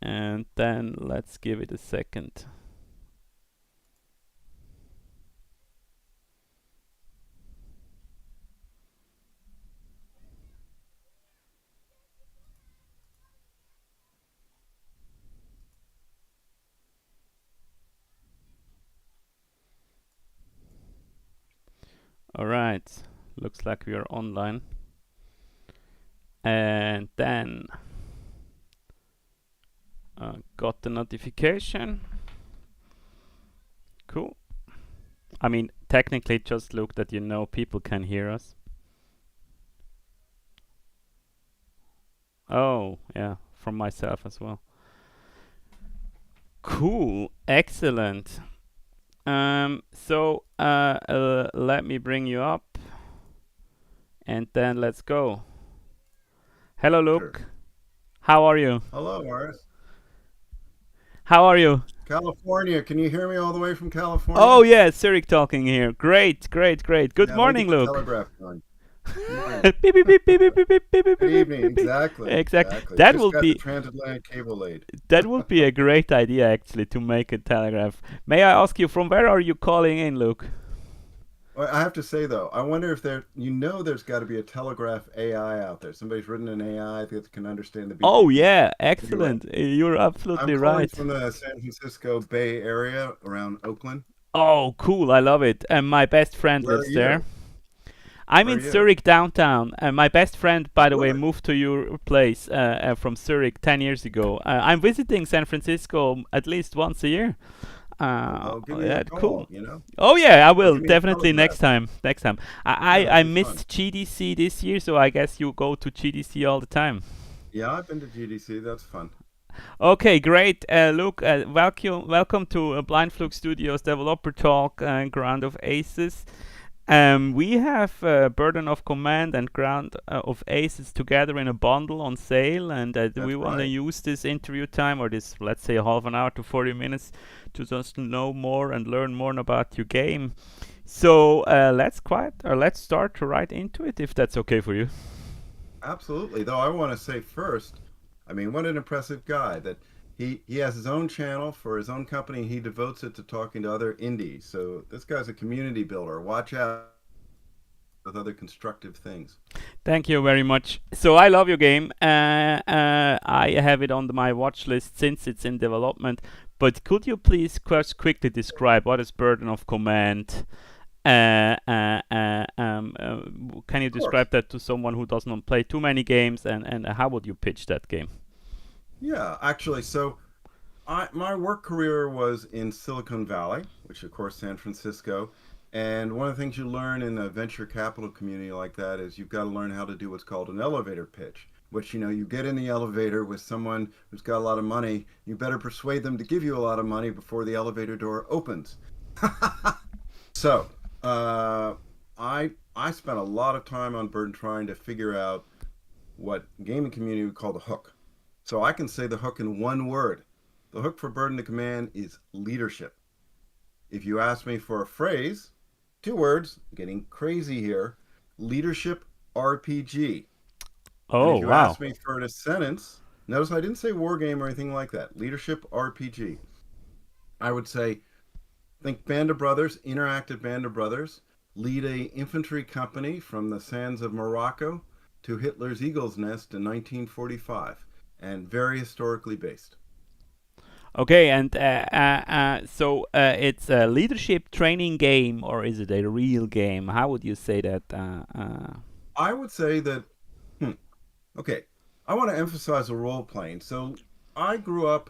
and then let's give it a second. All right, looks like we are online. And then got the notification. Cool. I mean, technically, just look that people can hear us. Oh, yeah, from myself as well. Cool, excellent. Let me bring you up, and then let's go. Hello, Sure. Luke. How are you? Hello, Moritz. How are you? California. Can you hear me all the way from Oh California? yeah, Zurich talking here. Great, great, great. Good Yeah, let me morning, get the Luke. telegraph going. Good morning. Beep, beep, beep, beep, beep, beep, beep, beep, beep, Good beep, evening. beep, beep. Exactly. Exactly. Exactly. Just got the transatlantic cable laid. That would be a great idea actually to make a telegraph. May I ask you from where are you calling in, Luke? Well, I have to say though, I wonder if there's got to be a telegraph AI out there. Somebody's written an AI that can understand the Oh BGP. yeah, Anyway, excellent. You're I'm absolutely calling right. from the San Francisco Bay Area around Oakland. Oh, cool. I love it. And my best friend Where are lives there. you? I'm Where are in you? Zurich downtown. And my best friend, Oh, by the way, good. moved to your place from Zurich 10 years ago. I'm visiting San Francisco at least once a year. Oh, give me a Yeah, cool. call. Oh yeah, I Or will give me a definitely telegraph. next time. Next time. Yeah, that'd I be fun. missed GDC this year, so I guess you go to GDC all the time. Yeah, I've been to GDC. That's fun. Okay, great. Luke, welcome to Blind Fluke Studios Developer Talk, Ground of Aces. We have Burden of Command and Ground of Aces together in a bundle on sale, and we That's want to right. use this interview time, or this, let's say, half an hour to 40 minutes, to just know more and learn more about your game. So let's start right into it, if that's okay for you. Absolutely. Though I want to say first, I mean, what an impressive guy that he has his own channel for his own company. He devotes it to talking to other indies. So this guy's a community builder. Watch out with other constructive things. Thank you very much. So I love your game. I have it on my watch list since it's in development. But could you please just quickly describe what is Burden of Command? Can you Of course. describe that to someone who does not play too many games, and how would you pitch that game? Yeah, actually, so my work career was in Silicon Valley, which of course San Francisco. And one of the things you learn in a venture capital community like that is you've got to learn how to do what's called an elevator pitch, which you get in the elevator with someone who's got a lot of money. You better persuade them to give you a lot of money before the elevator door opens. So, I spent a lot of time on Burden trying to figure out what gaming community would call the hook. So I can say the hook in one word. The hook for Burden to Command is leadership. If you ask me for a phrase, two words, getting crazy here, leadership RPG. And Oh if you wow. ask me for a sentence, notice I didn't say war game or anything like that. Leadership RPG. I would say think Band of Brothers, interactive Band of Brothers, lead a infantry company from the sands of Morocco to Hitler's Eagle's Nest in 1945, and very historically based. Okay, and it's a leadership training game, or is it a real game? How would you say that? I would say that, hmm, okay, I want to emphasize the role playing. So I grew up,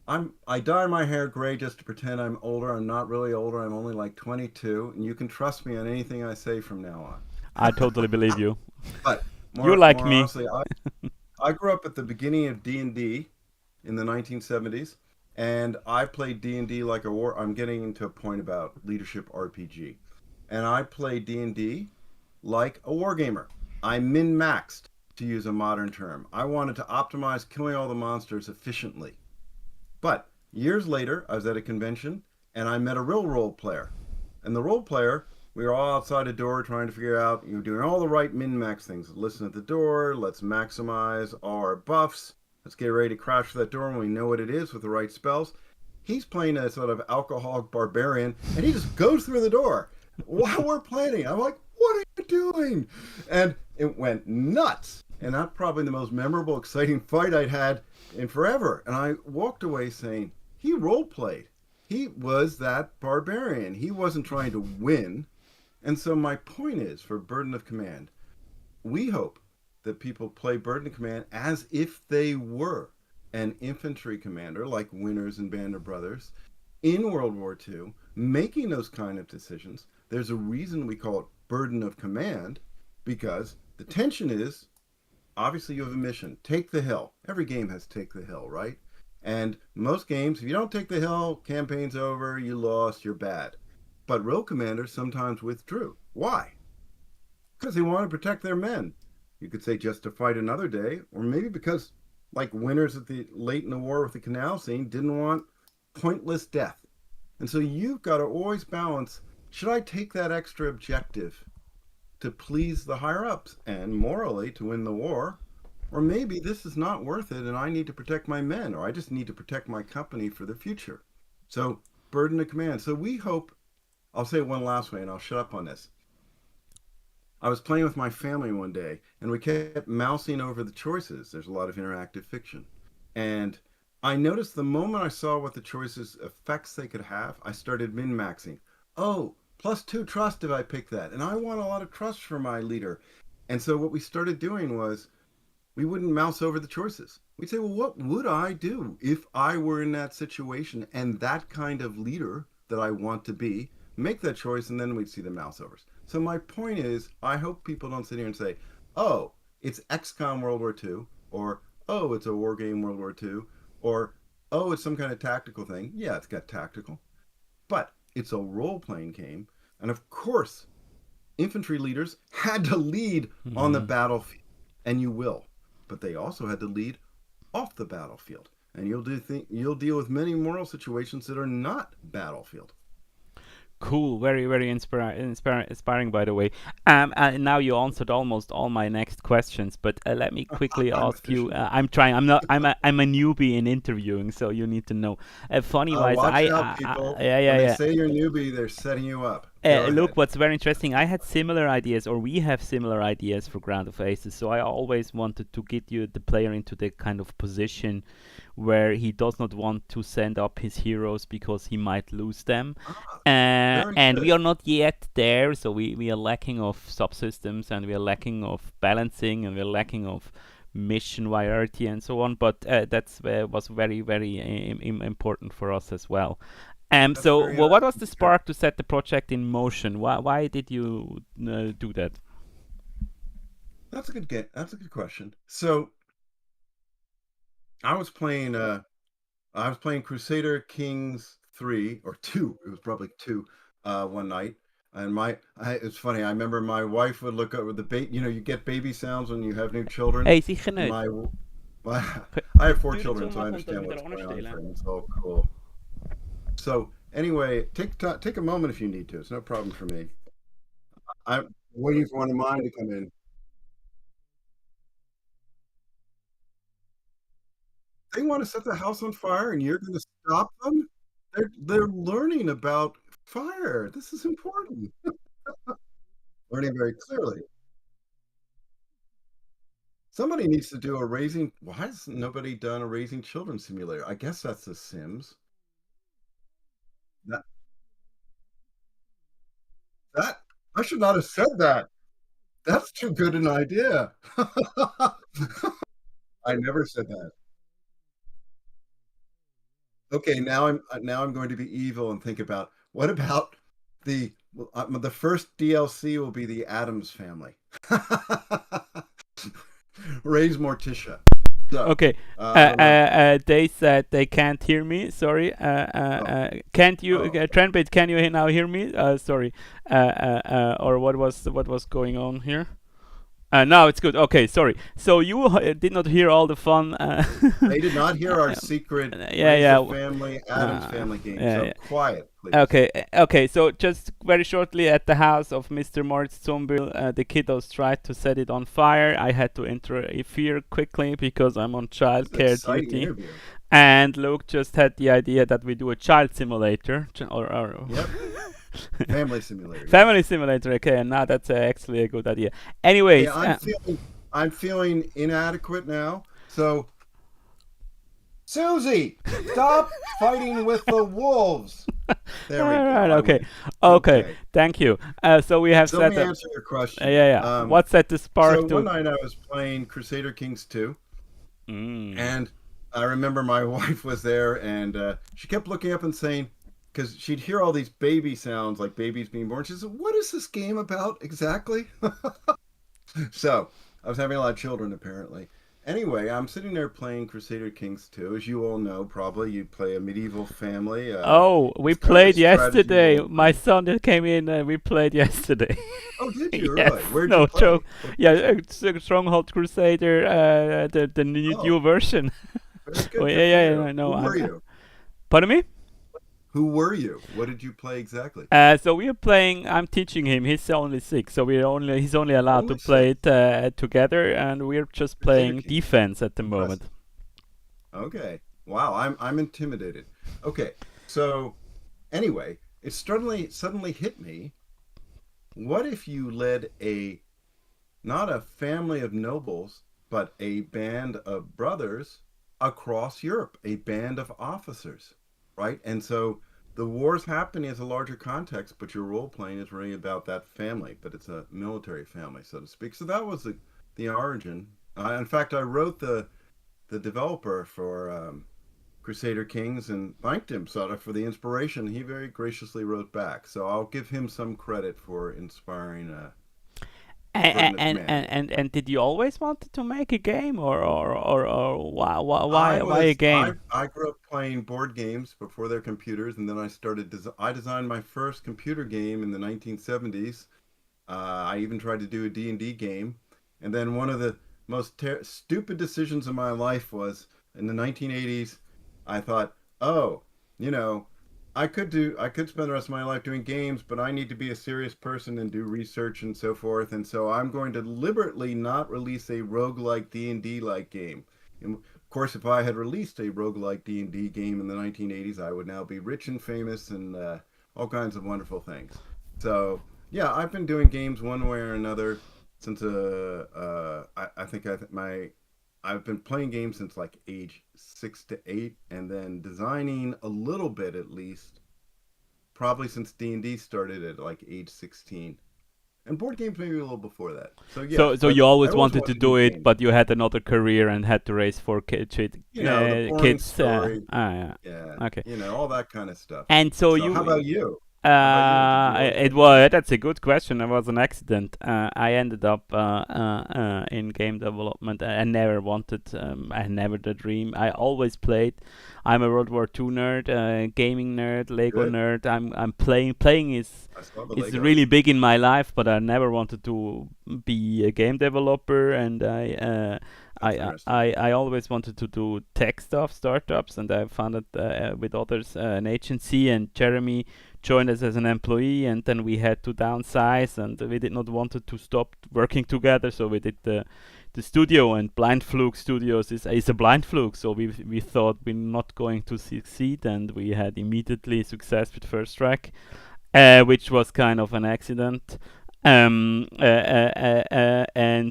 I dye my hair gray just to pretend I'm older. I'm not really older. I'm only like 22, and you can trust me on anything I say from now I on. totally believe you. But You more like more me. honestly, I grew up at the beginning of D&D in the 1970s, and I played D&D like a war. I'm getting into a point about leadership RPG, and I played D&D like a wargamer. I min-maxed, to use a modern term. I wanted to optimize killing all the monsters efficiently. But years later, I was at a convention and I met a real role player. And the role player, we were all outside a door trying to figure out, doing all the right min max things. Listen at the door, let's maximize our buffs. Let's get ready to crash for that door when we know what it is with the right spells. He's playing a sort of alcoholic barbarian, and he just goes through the door while we're planning. I'm like, what are you doing? And it went nuts. And that's probably the most memorable, exciting fight I'd had in forever. And I walked away saying, he role played. He was that barbarian. He wasn't trying to win. And so my point is, for Burden of Command, we hope that people play Burden of Command as if they were an infantry commander like Winters and Band of Brothers in World War II, making those kind of decisions. There's a reason we call it Burden of Command, because the tension is, obviously you have a mission. Take the hill. Every game has take the hill, right? And most games, if you don't take the hill, campaign's over, you lost, you're bad. But real commanders sometimes withdrew. Why? Because they want to protect their men. You could say just to fight another day, or maybe because, like Winters at the late in the war with the canal scene, didn't want pointless death. And so you've got to always balance, should I take that extra objective to please the higher ups and morally to win the war? Or maybe this is not worth it and I need to protect my men, or I just need to protect my company for the future. So Burden of Command. So we hope, I'll say one last way and I'll shut up on this. I was playing with my family one day and we kept mousing over the choices. There's a lot of interactive fiction. And I noticed the moment I saw what the choices effects they could have, I started min-maxing. Oh, +2 trust if I pick that. And I want a lot of trust for my leader. And so what we started doing was we wouldn't mouse over the choices. We'd say, well, what would I do if I were in that situation and that kind of leader that I want to be, make that choice, and then we'd see the mouse overs. So my point is, I hope people don't sit here and say, oh, it's XCOM World War II, or oh, it's a war game World War II, or oh, it's some kind of tactical thing. Yeah, it's got tactical, but it's a role-playing game. And of course, infantry leaders had to lead on the battlefield, and you will. But they also had to lead off the battlefield. And you'll deal with many moral situations that are not battlefield. Cool, very, very inspiring, by the way. Now you answered almost all my next questions, but let me quickly I'm ask you. efficient. I'm trying. I'm not. I'm a newbie in interviewing, so you need to know. Funny wise, Watch out, people. yeah, When they yeah. say you're a newbie, they're setting you up. Go Look, ahead. what's very interesting, I had similar ideas, or we have similar ideas for Ground of Aces. So I always wanted to get the player into the kind of position where he does not want to send up his heroes because he might lose them. Ah, very And we good. are not yet there, so we are lacking of subsystems, and we are lacking of balancing, and we are lacking of mission variety and so on. But that's was very, very important for us as well. That's So, very well, what was the interesting. spark to set the project in motion? Why did you do that? That's a good game. That's a good question. So I was playing. I was playing Crusader Kings 3 or 2. It was probably 2 one night. And it's funny. I remember my wife would look over the baby. You know, you get baby sounds when you have new children. Hey, sicher And nicht. my Kö- I have four Tür children, so I zumachen und dann understand wieder what's going on anstellen. for them. It's all cool. So anyway, take a moment if you need to. It's no problem for me. I'm waiting for one of mine to come in. They want to set the house on fire, and you're going to stop them. They're learning about fire. This is important. Learning very clearly. Somebody needs to do a raising. Why has nobody done a raising children simulator? I guess that's The Sims. That that I should not have said that. That's too good an idea. I never said that. Okay, now I'm going to be evil and think about what about the first DLC will be the Adams Family. Raise Morticia. So, Okay. I don't know. They said they can't hear me. Sorry. Oh, Can't you, oh, okay. Tranbit? Can now hear me? Sorry. Or what was going on here? No, it's good. Okay, sorry. So you did not hear all the fun. They did not hear our secret Yeah, Raise yeah, a Family, Adam's Family game. yeah, So yeah. quiet, please. Okay, okay. So just very shortly, at the house of Mr. Moritz Zumbil, the kiddos tried to set it on fire. I had to interfere quickly because I'm on This is an childcare exciting duty. interview. And Luke just had the idea that we do a child simulator, or Yep. Family Simulator. Yes. family simulator. Okay, and now that's actually a good idea. Hey, Anyways, I'm feeling inadequate now. So, Susie, stop fighting with the wolves. all There we go. right, I okay, win. okay. Okay. Thank you. So we have So let set me up. answer your Yeah, question. yeah. What set the So spark one to? night I was playing Crusader Kings 2, Mm. and I remember my wife was there, and she kept looking up and saying, because she'd hear all these baby sounds like babies being born. She said, "What is this game about exactly?" So I was having a lot of children apparently. Anyway, I'm sitting there playing Crusader Kings 2. As you all know, probably you play a medieval family. Oh, we It's kind of a played strategy yesterday. role My playing. son that came in. We played yesterday. Oh, did you Yes. really? Where'd you No joke. play? What Yeah, game? Stronghold Crusader. The new Oh, version. very Oh good. yeah, Good for yeah, yeah. you. No, Who were I'm. you? Pardon me. Who were you? What did you play exactly? So we are playing. I'm teaching him. He's only 6, so he's only allowed to Only play six. it together, and we're just Crusader playing Kings. defense at the moment. Impressive. Okay. Wow, I'm intimidated. Okay. So anyway, it suddenly hit me. What if you led a not a family of nobles, but a band of brothers across Europe, a band of officers, right? And so the war's happening as a larger context, but your role playing is really about that family, but it's a military family, so to speak. So that was the origin. In fact, I wrote the developer for Crusader Kings and thanked him sort of for the inspiration. He very graciously wrote back, so I'll give him some credit for inspiring Burden And of and, Command. and, and, and did you always wanted to make a game, or I why a was game? I grew up playing board games before their computers, and then I designed my first computer game in the 1970s. I even tried to do a D&D game, and then one of the most stupid decisions of my life was in the 1980s. I thought, oh, you know, I could spend the rest of my life doing games, but I need to be a serious person and do research and so forth. And so I'm going to deliberately not release a roguelike D&D like game. And of course, if I had released a roguelike D&D game in the 1980s, I would now be rich and famous and all kinds of wonderful things. So, yeah, I've been doing games one way or another since I think I've been playing games since like age 6 to 8, and then designing a little bit at least, probably since D&D started at like age 16, and board games maybe a little before that. So yes, So but you I always always wanted to wanted to do do it, games. but you had another career and had to raise 4 The boring kids. story, Yeah. yeah, Okay. all that kind of stuff. And so So how you about you? How about you? Did you always it want to do was games? that's a good question. It was an accident. I ended up in game development. I never wanted. I never the dream. I always played. I'm a World War II nerd, gaming nerd, Lego Good. nerd. I'm playing. Playing I saw the is Legos. really big in my life, but I never wanted to be a game developer. And That's interesting. I always wanted to do tech stuff, startups, and I founded with others an agency. And Jeremy joined us as an employee, and then we had to downsize, and we did not want to stop working together, so we did the studio. And Blind Fluke Studios is a blind fluke, so we thought we're not going to succeed, and we had immediately success with first track, which was kind of an accident. And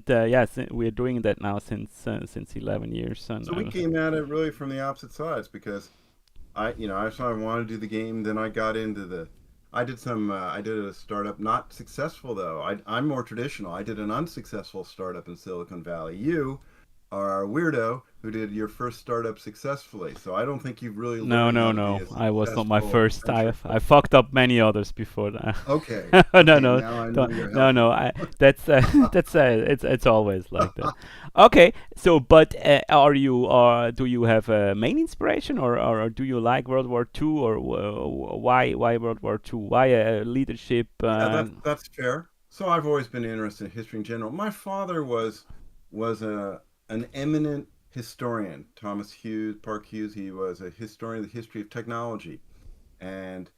yes, we're doing that now since 11 years, and So we came at it really from the opposite sides because I sort of wanted to do the game. Then I got into I did a startup, not successful though. I'm more traditional. I did an unsuccessful startup in Silicon Valley. You are a weirdo who did your first startup successfully. So I don't think you've really no, learned no, how to be no. a I was not my successful first. venture I person. fucked up many others before that. Okay, No, okay, no, now I know don't, you're no, healthy. no. That's it's always like that. Okay, so but are you do you have a main inspiration, or do you like World War Two, or why World War Two? Why leadership? Yeah, that's fair. So I've always been interested in history in general. My father was a an eminent historian, Thomas Hughes, Park Hughes. He was a historian of the history of technology, and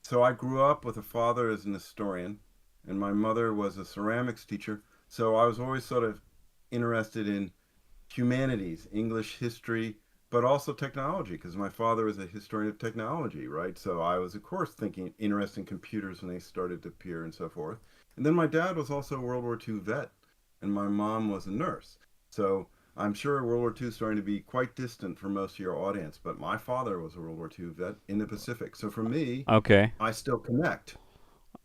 so I grew up with a father as an historian, and my mother was a ceramics teacher. So I was always sort of interested in humanities, English history, but also technology, because my father was a historian of technology, right? So I was, of course, thinking interested in computers when they started to appear and so forth. And then my dad was also a World War II vet, and my mom was a nurse. So I'm sure World War II is starting to be quite distant for most of your audience, but my father was a World War II vet in the Pacific. So for me, Okay. I still connect.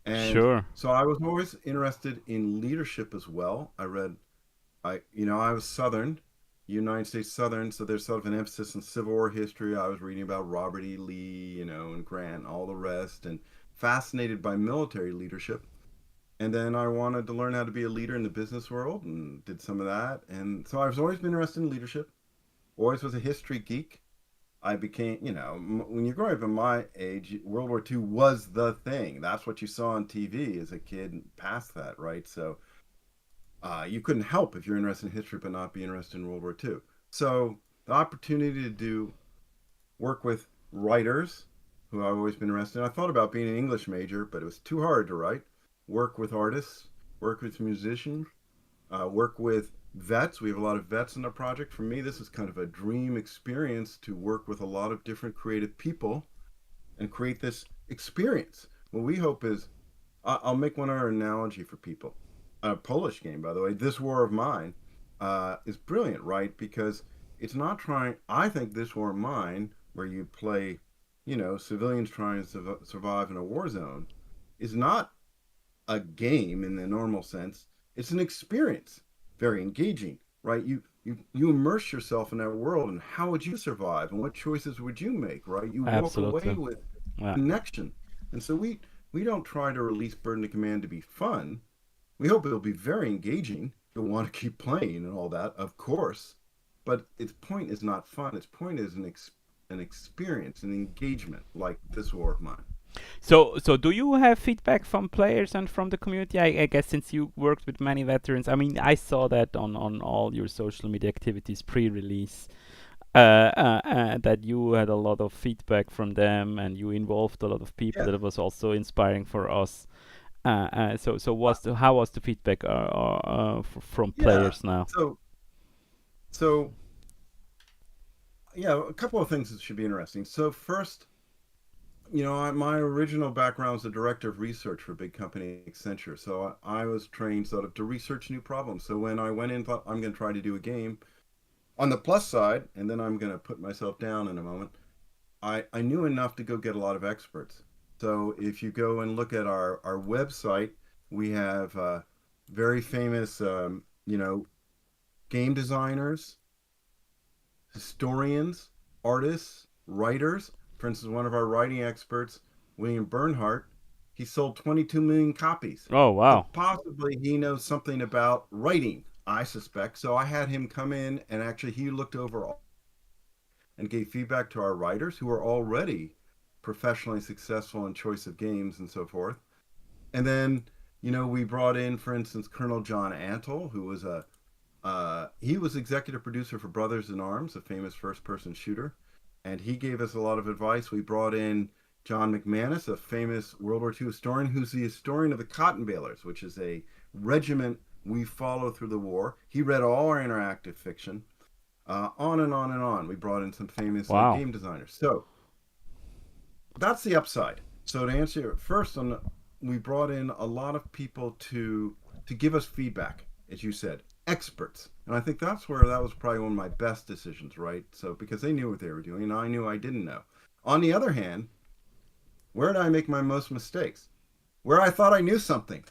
And Sure. so I was always interested in leadership as well. I was Southern, United States Southern, so there's sort of an emphasis in Civil War history. I was reading about Robert E. Lee, and Grant, and all the rest, and fascinated by military leadership. And then I wanted to learn how to be a leader in the business world and did some of that. And so I've always been interested in leadership, always was a history geek. I became, when you're growing up in my age, World War II was the thing. That's what you saw on TV as a kid past that, right? So you couldn't help if you're interested in history but not be interested in World War II. So the opportunity to do work with writers who I've always been interested in. I thought about being an English major, but it was too hard to write. Work with artists, work with musicians, work with vets. We have a lot of vets in the project. For me, this is kind of a dream experience to work with a lot of different creative people and create this experience. What we hope is, I'll make one other analogy for people. A Polish game, by the way, This War of Mine, is brilliant, right? Because it's not trying, I think This War of Mine, where you play, civilians trying to survive in a war zone, is not a game in the normal sense. It's an experience, very engaging, right? You immerse yourself in that world, and how would you survive, and what choices would you make, right? You walk away Absolutely. with Yeah. connection, and so we don't try to release Burden of Command to be fun. We hope it'll be very engaging. You'll want to keep playing and all that, of course, but its point is not fun. Its point is an experience, an engagement, like This War of Mine. So do you have feedback from players and from the community? I guess since you worked with many veterans, I mean, I saw that on all your social media activities pre-release, that you had a lot of feedback from them and you involved a lot of people. Yeah. That was also inspiring for us. How was the feedback from Yeah. players now? So so yeah, a couple of things that should be interesting. So first, my original background was a director of research for a big company, Accenture. So I was trained sort of to research new problems. So when I went in, thought I'm going to try to do a game. On the plus side, and then I'm going to put myself down in a moment, I knew enough to go get a lot of experts. So if you go and look at our website, we have very famous, game designers, historians, artists, writers. For instance, one of our writing experts, William Bernhardt, he sold 22 million copies. Oh So wow. possibly he knows something about writing, I suspect. So I had him come in and actually he looked over all and gave feedback to our writers who are already professionally successful in choice of games and so forth. And then, we brought in, for instance, Colonel John Antle, who was he was executive producer for Brothers in Arms, a famous first-person shooter, and he gave us a lot of advice. We brought in John McManus, a famous World War II historian, who's the historian of the Cotton Balers, which is a regiment we follow through the war. He read all our interactive fiction, on and on and on. We brought in some famous Wow. game designers. So that's the upside. So to answer your first on we brought in a lot of people to give us feedback, as you said, experts. And I think that's where that was probably one of my best decisions, right? So because they knew what they were doing and I knew I didn't know. On the other hand, where did I make my most mistakes? Where I thought I knew something.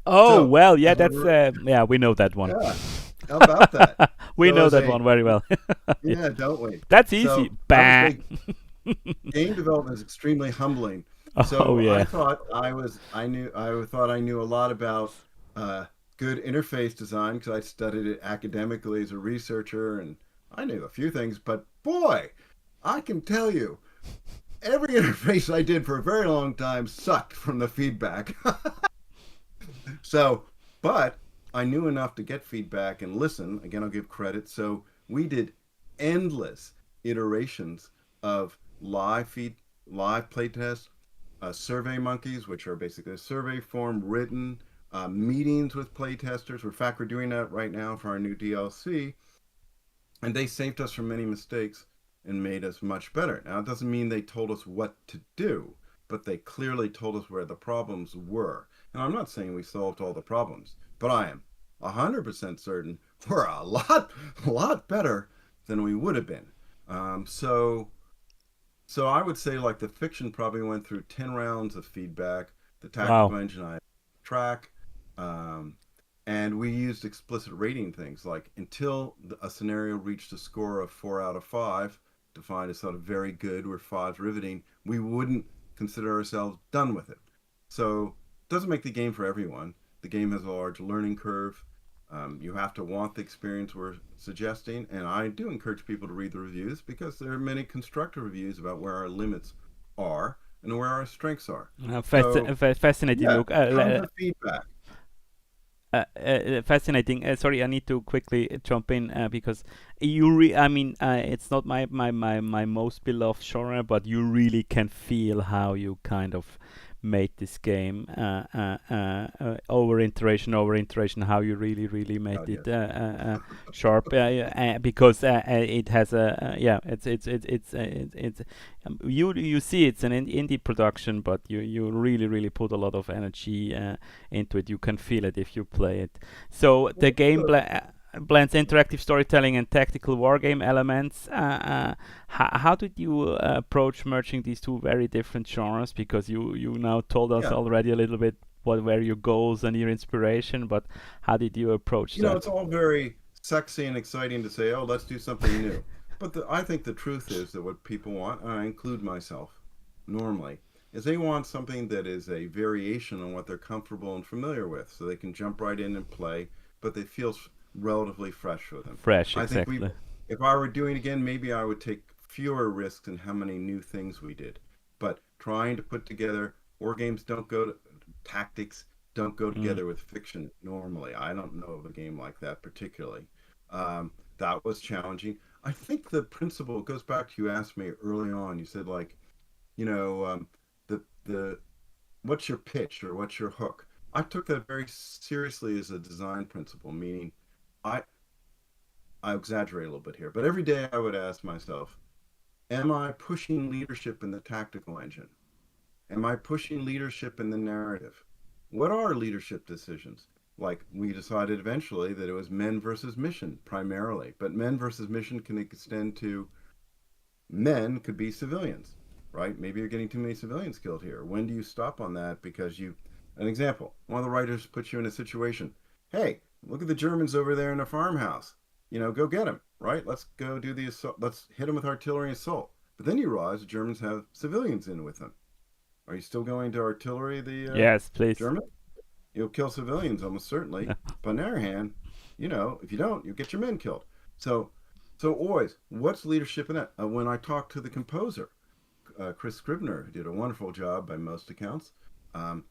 Oh So, well, yeah, as that's a, yeah, we know that one. yeah, how about that? We So know as that a one very well. Yeah. yeah, don't we? That's easy. So I would Bah. say game development is extremely humbling. Oh So I yeah. thought I thought I knew a lot about uh, good interface design because I studied it academically as a researcher, and I knew a few things. But boy, I can tell you, every interface I did for a very long time sucked from the feedback. So, but I knew enough to get feedback and listen. Again, I'll give credit. So we did endless iterations of live playtests, survey monkeys, which are basically a survey form written, meetings with playtesters. In fact, we're doing that right now for our new DLC, and they saved us from many mistakes and made us much better. Now, it doesn't mean they told us what to do, but they clearly told us where the problems were. And I'm not saying we solved all the problems, but I am 100% certain we're a lot better than we would have been. So I would say like the fiction probably went through 10 rounds of feedback. The Wow. tactical engine I track. Um, and we used explicit rating things like until a scenario reached a score of 4 out of 5, defined as sort of very good where five's riveting, we wouldn't consider ourselves done with it. So it doesn't make the game for everyone. The game has a large learning curve. You have to want the experience we're suggesting, and I do encourage people to read the reviews because there are many constructive reviews about where our limits are and where our strengths are. So Fascinating, yeah, Luke. tons of feedback. Fascinating. Sorry, I need to quickly jump in because I mean, it's not my most beloved genre, but you really can feel how you kind of made this game over iteration, how you really made God, it yes. sharp because it has a yeah, it's you see it's an indie production, but you really put a lot of energy into it. You can feel it if you play it. So the What's game the blends interactive storytelling and tactical wargame elements. How did you approach merging these two very different genres? Because you now told us yeah? already a little bit what were your goals and your inspiration, but how did you approach You know, that? it's all very sexy and exciting to say, oh, let's do something new. But I think the truth is that what people want, and I include myself normally, is they want something that is a variation on what they're comfortable and familiar with, so they can jump right in and play, but it feels relatively fresh for them. Fresh, I think exactly. if I were doing it again, maybe I would take fewer risks in how many new things we did. But trying to put together war games don't go to tactics don't go Mm. together with fiction normally. I don't know of a game like that particularly. That was challenging. I think the principle goes back to you asked me early on. You said like, you know, the what's your pitch or what's your hook? I took that very seriously as a design principle, meaning I I exaggerate a little bit here, but every day I would ask myself, am I pushing leadership in the tactical engine? Am I pushing leadership in the narrative? What are leadership decisions? Like we decided eventually that it was men versus mission primarily, but men versus mission can extend to men could be civilians, right? Maybe you're getting too many civilians killed here. When do you stop on that? Because an example, one of the writers puts you in a situation. Hey, look at the Germans over there in the farmhouse. Go get them, right? Let's go do the assault. Let's hit them with artillery assault. But then you realize the Germans have civilians in with them. Are you still going to artillery the Yes, please. German? You'll kill civilians almost certainly. But on the other hand, if you don't, you'll get your men killed. So, so always, what's leadership in that? When I talked to the composer, Chris Scribner, who did a wonderful job by most accounts, um,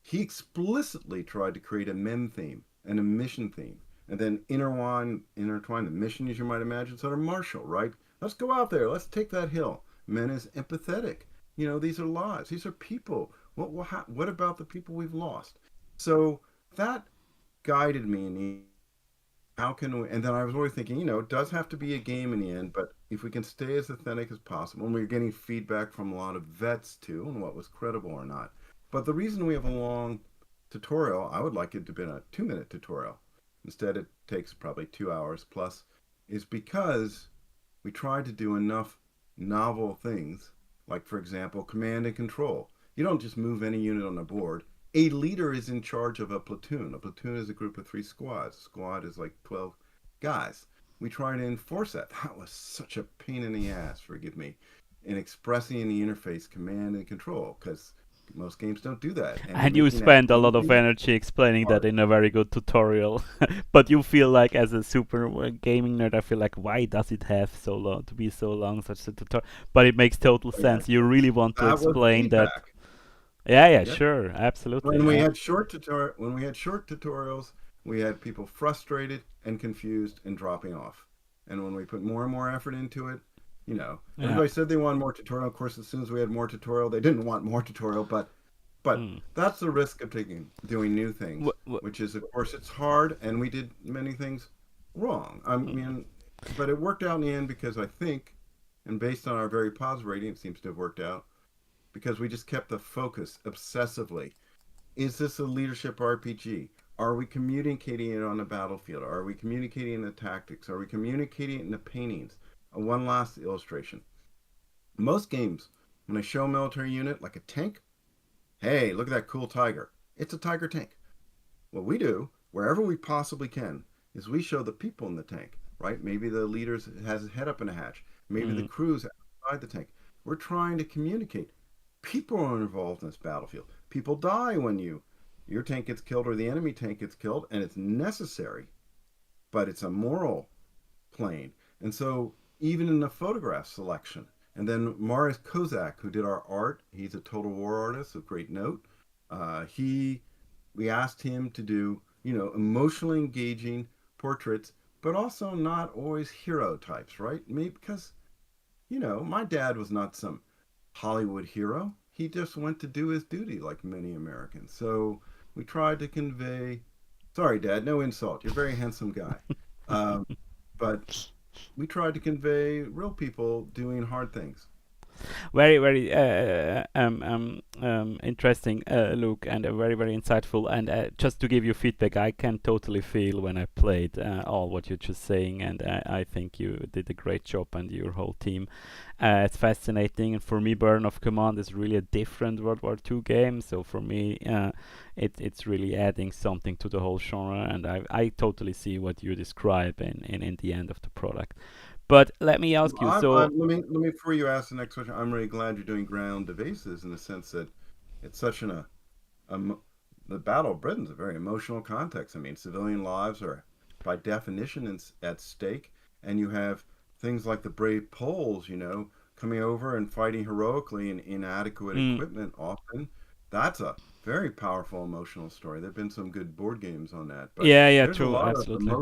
he explicitly tried to create a men theme and a mission theme, and then intertwine the mission, as you might imagine, sort of martial, right? Let's go out there. Let's take that hill. Men is empathetic. These are lives. These are people. What about the people we've lost? So that guided me in how can we, and then I was always thinking, it does have to be a game in the end, but if we can stay as authentic as possible, and we're getting feedback from a lot of vets too on what was credible or not. But the reason we have a long tutorial, I would like it to have been a 2-minute tutorial. Instead, it takes probably 2 hours plus, is because we tried to do enough novel things, like, for example, command and control. You don't just move any unit on the board. A leader is in charge of a platoon. A platoon is a group of 3 squads. A squad is like 12 guys. We try to enforce that. That was such a pain in the ass, forgive me, in expressing in the interface command and control, because most games don't do that. And And you making that spend a lot of easy, energy explaining that hard. in a very good tutorial. But you feel like, as a super gaming nerd, I feel like, why does it have so long to be so long, such a tutorial? But it makes total Again, sense. You really want to that was explain that. feedback. Yeah, yeah, Yeah. sure, absolutely. When we had when we had short tutorials, we had people frustrated and confused and dropping off. And when we put more and more effort into it, Yeah. everybody said they wanted more tutorial. Of course, as soon as we had more tutorial, they didn't want more tutorial. But Mm. that's the risk of doing new things, Wh- wh- which is, of course, it's hard, and we did many things wrong. I mm, mean, but it worked out in the end because I think, and based on our very positive rating, it seems to have worked out because we just kept the focus obsessively. Is this a leadership RPG? Are we communicating it on the battlefield? Are we communicating in the tactics? Are we communicating it in the paintings? One last illustration. Most games, when they show a military unit like a tank, hey, look at that cool tiger. It's a tiger tank. What we do, wherever we possibly can, is we show the people in the tank, right? Maybe the leader has his head up in a hatch. Maybe the mm, crew's outside the tank. We're trying to communicate. People are involved in this battlefield. People die when your tank gets killed or the enemy tank gets killed, and it's necessary, but it's a moral plane. And so even in the photograph selection, and then Marius Kozak, who did our art, he's a total war artist of great note. He We asked him to do, emotionally engaging portraits, but also not always hero types, right? Maybe because, my dad was not some Hollywood hero. He just went to do his duty like many Americans. So we tried to convey, sorry, Dad, no insult. You're a very handsome guy. Um, but we tried to convey real people doing hard things. very, very interesting, Luke, and very, very insightful. And just to give you feedback, I can totally feel when I played all what you're just saying, and I think you did a great job, and your whole team. It's fascinating, and for me, Burn of Command is really a different World War II game. So for me, it's really adding something to the whole genre, and I totally see what you describe in the end of the product. But let me ask you, so. Before you ask the next question, I'm really glad you're doing ground devices in the sense that it's such a the Battle of Britain's a very emotional context. I mean, civilian lives are by definition at stake, and you have things like the brave Poles, coming over and fighting heroically in inadequate Mm, equipment. Often, that's a very powerful emotional story. There've been some good board games on that, but yeah, yeah, there's a true, lot of absolutely.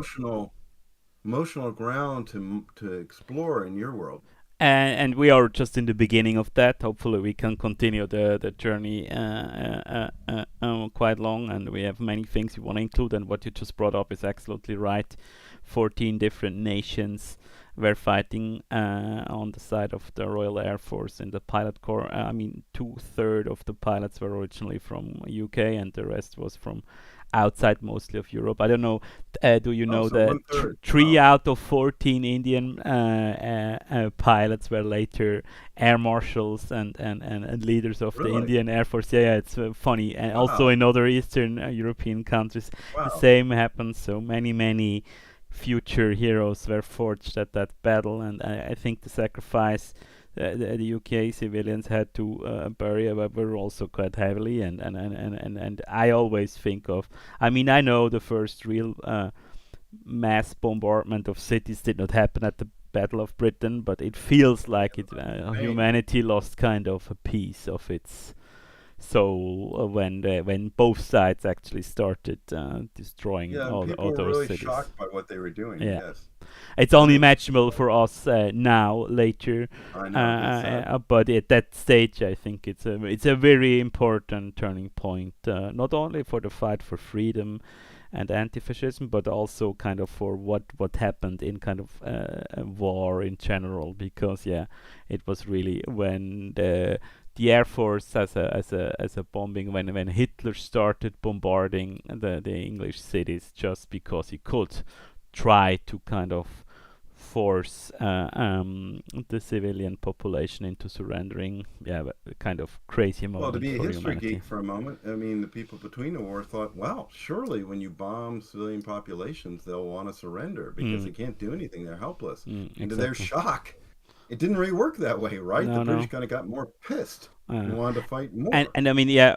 emotional ground to explore in your world. And we are just in the beginning of that. Hopefully, we can continue the journey quite long, and we have many things we want to include. And what you just brought up is absolutely right. 14 different nations were fighting on the side of the Royal Air Force in the pilot corps. I mean, 2/3 of the pilots were originally from UK, and the rest was from outside mostly of Europe. I don't know. Do you Oh, know so that one third. three Wow. out of 14 Indian pilots were later air marshals and leaders of the Really? Indian Air Force? Yeah, yeah, it's funny. And also Wow. in other Eastern European countries, the Wow. same happens. So many future heroes were forged at that battle, and I think the sacrifice the UK civilians had to bury were also quite heavily, and I always think of. I mean, I know the first real mass bombardment of cities did not happen at the Battle of Britain, but it feels like Pain. humanity lost kind of a piece of its soul when both sides actually started destroying Yeah, and all people were those really cities. shocked by what they were doing. Yeah. Yes. It's And only it's, imaginable for us now, later, I know, it's sad. but at that stage, I think it's a very important turning point, not only for the fight for freedom and anti-fascism, but also kind of for what happened in kind of a war in general. Because yeah, it was really when the air force as a bombing when Hitler started bombarding the English cities just because he could try to kind of force the civilian population into surrendering. Yeah, a kind of crazy Well, to moment be a for history humanity. geek for a moment, I mean, the people between the war thought, well, surely when you bomb civilian populations, they'll want to surrender because Mm, they can't do anything. They're helpless. And to their exactly. shock, it didn't really work that way, right? The No, British no. kind of got more pissed Uh, and wanted to fight and more. and I mean, yeah,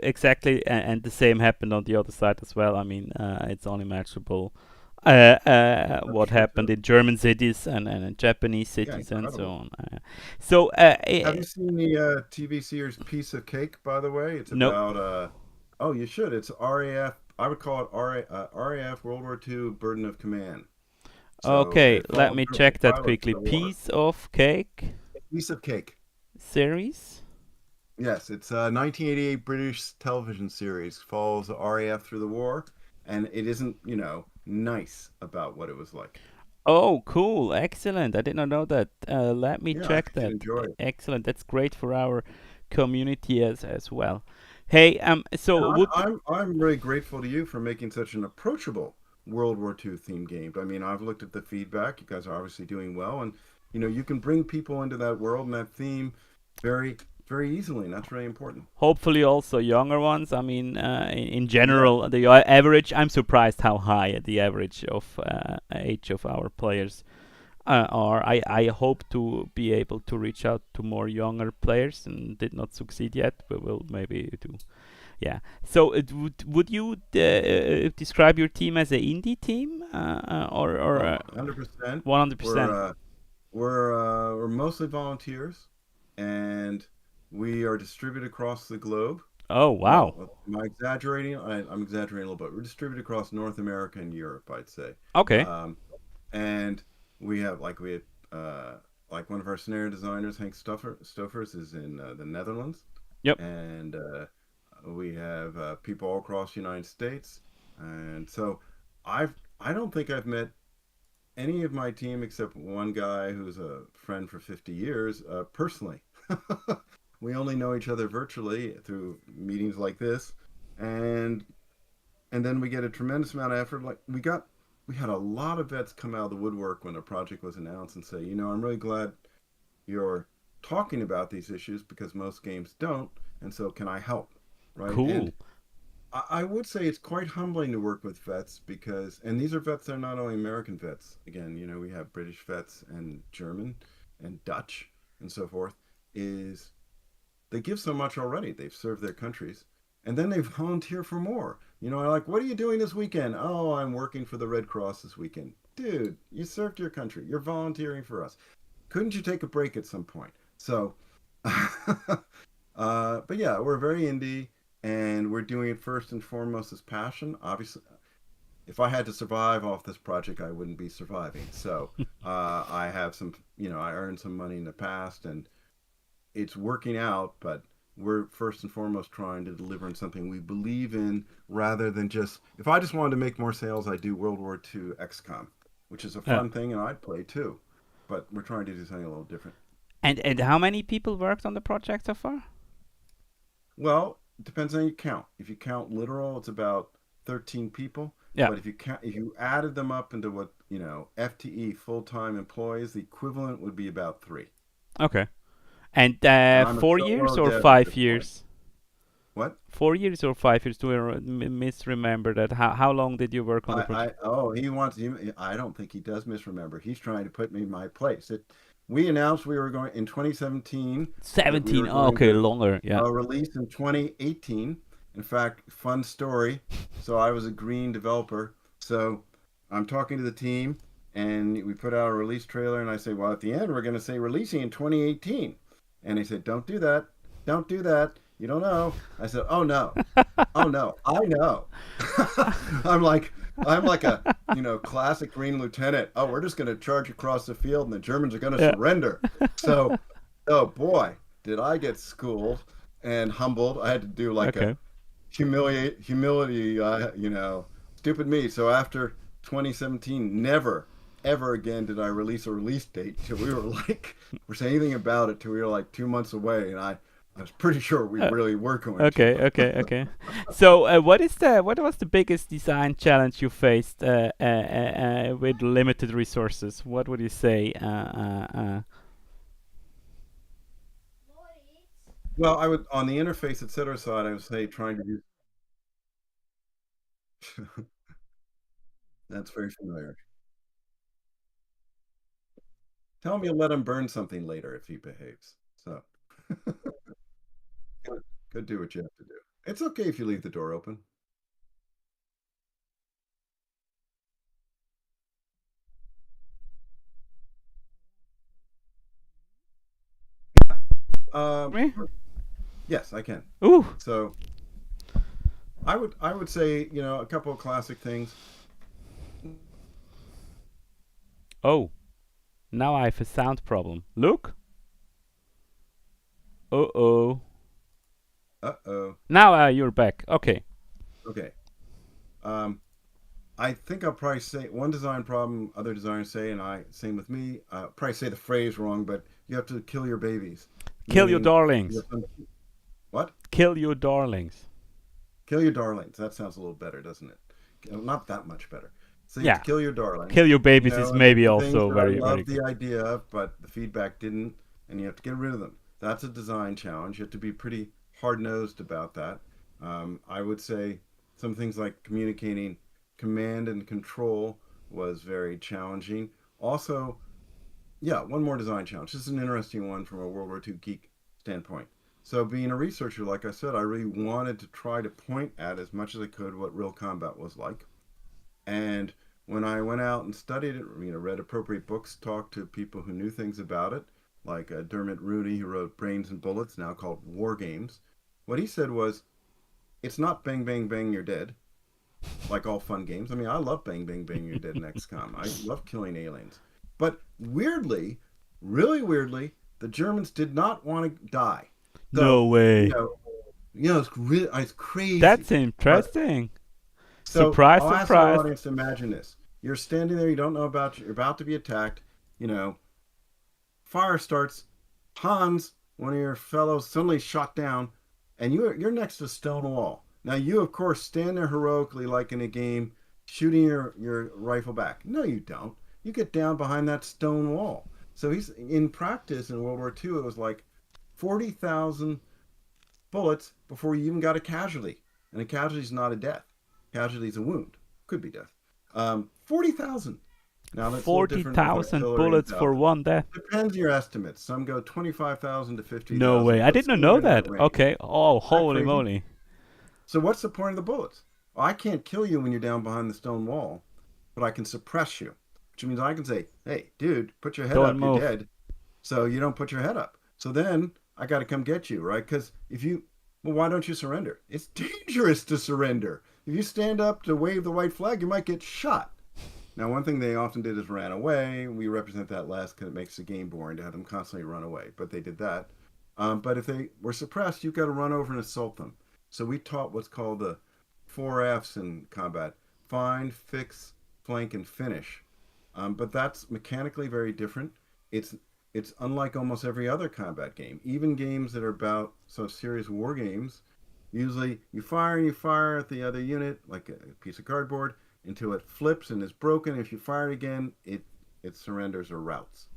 exactly. And the same happened on the other side as well. I mean, it's unimaginable That's what true happened too. in German cities and Japanese Yeah, cities and so incredible. on. So, Have you seen the TV series Piece of Cake, by the way? It's no. about oh, you should. It's RAF. I would call it RAF World War II Burden of Command. So Okay, it let follows a me group of check that pilots in quickly. the war. Piece of cake Piece of Cake. series. Yes, it's a 1988 British television series. Follows the RAF through the war, and it isn't, nice about what it was like. Oh, cool. Excellent. I did not know that. Let me Yeah, I check think you'd that. enjoy it. Excellent. That's great for our community as well. Hey, And so would I'm really grateful to you for making such an approachable World War II themed game. I mean, I've looked at the feedback. You guys are obviously doing well, and you can bring people into that world and that theme very, very easily, and that's really important. hopefully also younger ones. I mean, in Yeah, general, the average. I'm surprised how high the average of age of our players are. I hope to be able to reach out to more younger players, and did not succeed yet, but will maybe do. Yeah. So, would you describe your team as an indie team, or oh, 100%. 100%? We're we're mostly volunteers, and we are distributed across the globe. Oh, wow. Well, am I exaggerating? I'm exaggerating a little bit. We're distributed across North America and Europe, I'd say. Okay. Um, and we have like one of our scenario designers, Hank Stoffers, is in the Netherlands, Yep. and we have people all across the United States, and so I don't think I've met any of my team except one guy who's a friend for 50 years personally. We only know each other virtually through meetings like this, and and then we get a tremendous amount of effort. Like we had a lot of vets come out of the woodwork when the project was announced and say, I'm really glad you're talking about these issues because most games don't, and so can I help, right? And Cool. I would say it's quite humbling to work with vets because, and these are vets that are not only American vets. Again, we have British vets and German and Dutch and so forth. Is they give so much already. They've served their countries, and then they volunteer for more. I like, what are you doing this weekend? Oh, I'm working for the Red Cross this weekend. Dude, you served your country. You're volunteering for us. Couldn't you take a break at some point? So, but yeah, we're very indie, and we're doing it first and foremost as passion. Obviously, if I had to survive off this project, I wouldn't be surviving. So, I have some, I earned some money in the past, and it's working out, but we're first and foremost trying to deliver on something we believe in rather than just, if I just wanted to make more sales, I'd do World War II XCOM, which is a Uh, fun thing and I'd play too. But we're trying to do something a little different. and how many people worked on the project so far? Well, it depends on how you count. If you count literal, it's about 13 people. Yeah. But if you added them up into what, FTE full-time employees, the equivalent would be about three. Okay. And And I'm a 4 years solo or dev at five this point. years? What? 4 years or 5 years? Do I misremember that? How long did you work on the project? He wants you. I don't think he does misremember. He's trying to put me in my place. We announced we were going in 2017 that we 17. were Oh, going okay, to longer. Yeah. release in 2018. In fact, fun story. So I was a green developer. So I'm talking to the team, and we put out a release trailer, and I say, well, at the end, we're going to say releasing in 2018. And they said, don't do that. Don't do that. You don't know. I said, oh no. Oh no, I know. I'm like I'm like a classic Green Lieutenant. Oh, we're just going to charge across the field, and the Germans are going to Yeah. surrender. So, oh boy, did I get schooled and humbled. I had to do like a Okay. humility. Stupid me. So after 2017, never ever again did I release a release date till we were like, or say anything about it till we were like 2 months away, and I was pretty sure we Uh, really were going okay. to. Okay. Okay. So, what was the biggest design challenge you faced with limited resources? What would you say? Well, I would on the interface, etc. side, I would say trying to do that's very familiar. Tell him you'll let him burn something later if he behaves. So go do what you have to do. It's okay if you leave the door open. Um, Me? yes, I can. Ooh. So I would say a couple of classic things. Oh, now I have a sound problem. Luke? Uh-oh. Uh oh. Now you're back. Okay. Okay. Um, I think I'll probably say one design problem other designers say, and I same with me. Probably say the phrase wrong, but you have to kill your babies, Kill your meaning you darlings. have to, what? Kill your darlings. Kill your darlings. That sounds a little better, doesn't it? Not that much better. So you have to Yeah. kill your darlings, Kill your babies is and there's maybe some things also that I very, very love good. the idea of, but the feedback didn't, and you have to get rid of them. That's a design challenge. You have to be pretty hard nosed about that. I would say some things like communicating command and control was very challenging. Also, yeah, one more design challenge. This is an interesting one from a World War II geek standpoint. So, being a researcher, like I said, I really wanted to try to point at as much as I could what real combat was like. And when I went out and studied it, read appropriate books, talked to people who knew things about it, like Dermot Rooney, who wrote Brains and Bullets, now called War Games, what he said was, it's not bang, bang, bang, you're dead, like all fun games. I mean, I love bang, bang, bang, you're dead in XCOM. I love killing aliens. But weirdly, really weirdly, the Germans did not want to die. No So, you way. know, it's crazy. That's But interesting. so Surprise, I'll ask our surprise. audience to imagine this. You're standing there, you don't know you're about to be attacked. You know, fire starts. Hans, one of your fellows, suddenly shot down, and you're next to a stone wall. Now you, of course, stand there heroically, like in a game, shooting your rifle back. No, you don't. You get down behind that stone wall. So he's in practice in World War II. It was like 40,000 bullets before you even got a casualty, and a casualty is not a death. Casualty is a wound. Could be death. 40,000. Now that's a little different with 40,000 artillery and bullets stuff. for one death. Depends your estimates. Some go 25,000 to No 50,000, way. I but did not somewhere know in that that. range. Okay. Oh, Isn't that holy crazy? moly. So what's the point of the bullets? Well, I can't kill you when you're down behind the stone wall, but I can suppress you, which means I can say, "Hey, dude, put your head Don't up. You're move. dead." So you don't put your head up. So then I got to come get you, right? Because well, why don't you surrender? It's dangerous to surrender. If you stand up to wave the white flag, you might get shot. Now, one thing they often did is ran away. We represent that less because it makes the game boring to have them constantly run away. But they did that. But if they were suppressed, you've got to run over and assault them. So we taught what's called the four F's in combat: find, fix, flank, and finish. But that's mechanically very different. It's it's unlike almost every other combat game. Even games that are about some serious war games, usually you fire and you fire at the other unit like a piece of cardboard until it flips and is broken. If you fire it again, it surrenders or routes.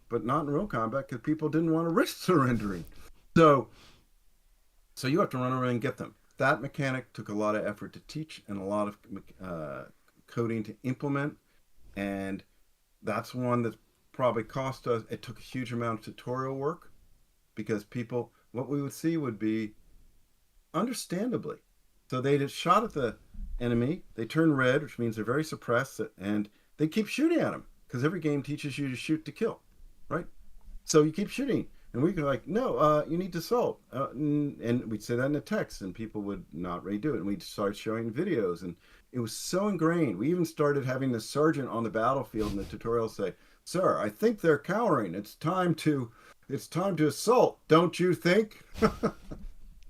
But not in real combat because people didn't want to risk surrendering. So so you have to run around and get them. That mechanic took a lot of effort to teach and a lot of coding to implement, and that's one that probably cost us. It took a huge amount of tutorial work because people, what we would see would be understandably. So they just shot at the enemy. They turn red, which means they're very suppressed, and they keep shooting at them because every game teaches you to shoot to kill, right? So you keep shooting, and we go like, no, you need to assault, and we'd say that in the text, and people would not really do it, and we'd start showing videos, and it was so ingrained. We even started having the sergeant on the battlefield in the tutorial say, "Sir, I think they're cowering. It's time to assault. Don't you think?"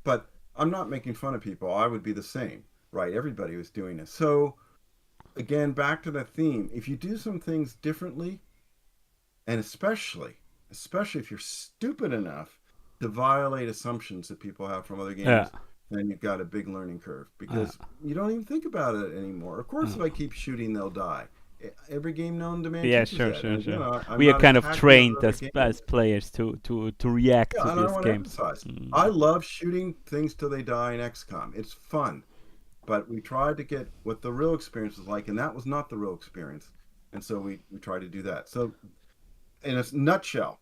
But I'm not making fun of people. I would be the same, right? Everybody was doing this. So again, back to that theme. If you do some things differently, and especially if you're stupid enough to violate assumptions that people have from other Yeah. games, then you've got a big learning curve Uh, because you don't even think about it anymore. Of course, uh. if I keep shooting, they'll die. Every game known to man Yeah, teaches sure, that. And sure, again, sure. I'm We are not as kind of passionate as trained other as gamers. players to react Yeah, to and I these want to games. emphasize, Mm. I love shooting things till they die in XCOM. It's fun, but we tried to get what the real experience was like, and that was not the real experience. And so we tried to do that. So, in a nutshell,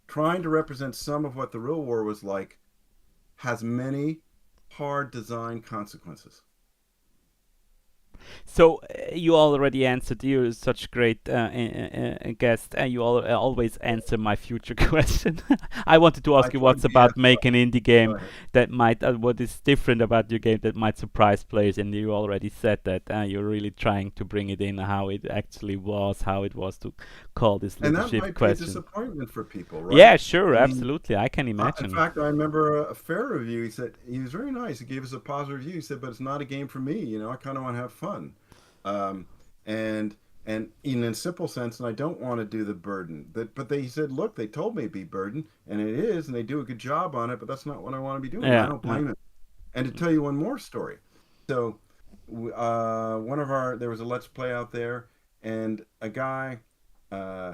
trying to represent some of what the real war was like has many hard design consequences. So you already answered. You're such great guest, and you always answer my future question. I wanted to I ask you tried what's to guess. about making an indie Go game ahead. that might, what is different about your game that might surprise players, and you already said that you're really trying to bring it in how it actually was, how it was to call this And that leadership might be a question. disappointment for people, right? Yeah, sure, I mean, absolutely, I can in imagine. fact, I remember a fair review. He said he was very nice. He gave us a positive review. He said, "But it's not a game for me. You know, I kind of want to have fun." Um, and in a simple sense, and I don't want to do the burden. But they he said, "Look, they told me it'd be burden, and it is, and they do a good job on it. But that's not what I want to be doing. And I Yeah, don't blame him." And to tell you one more story, so one of our there was a let's play out there, and a guy uh,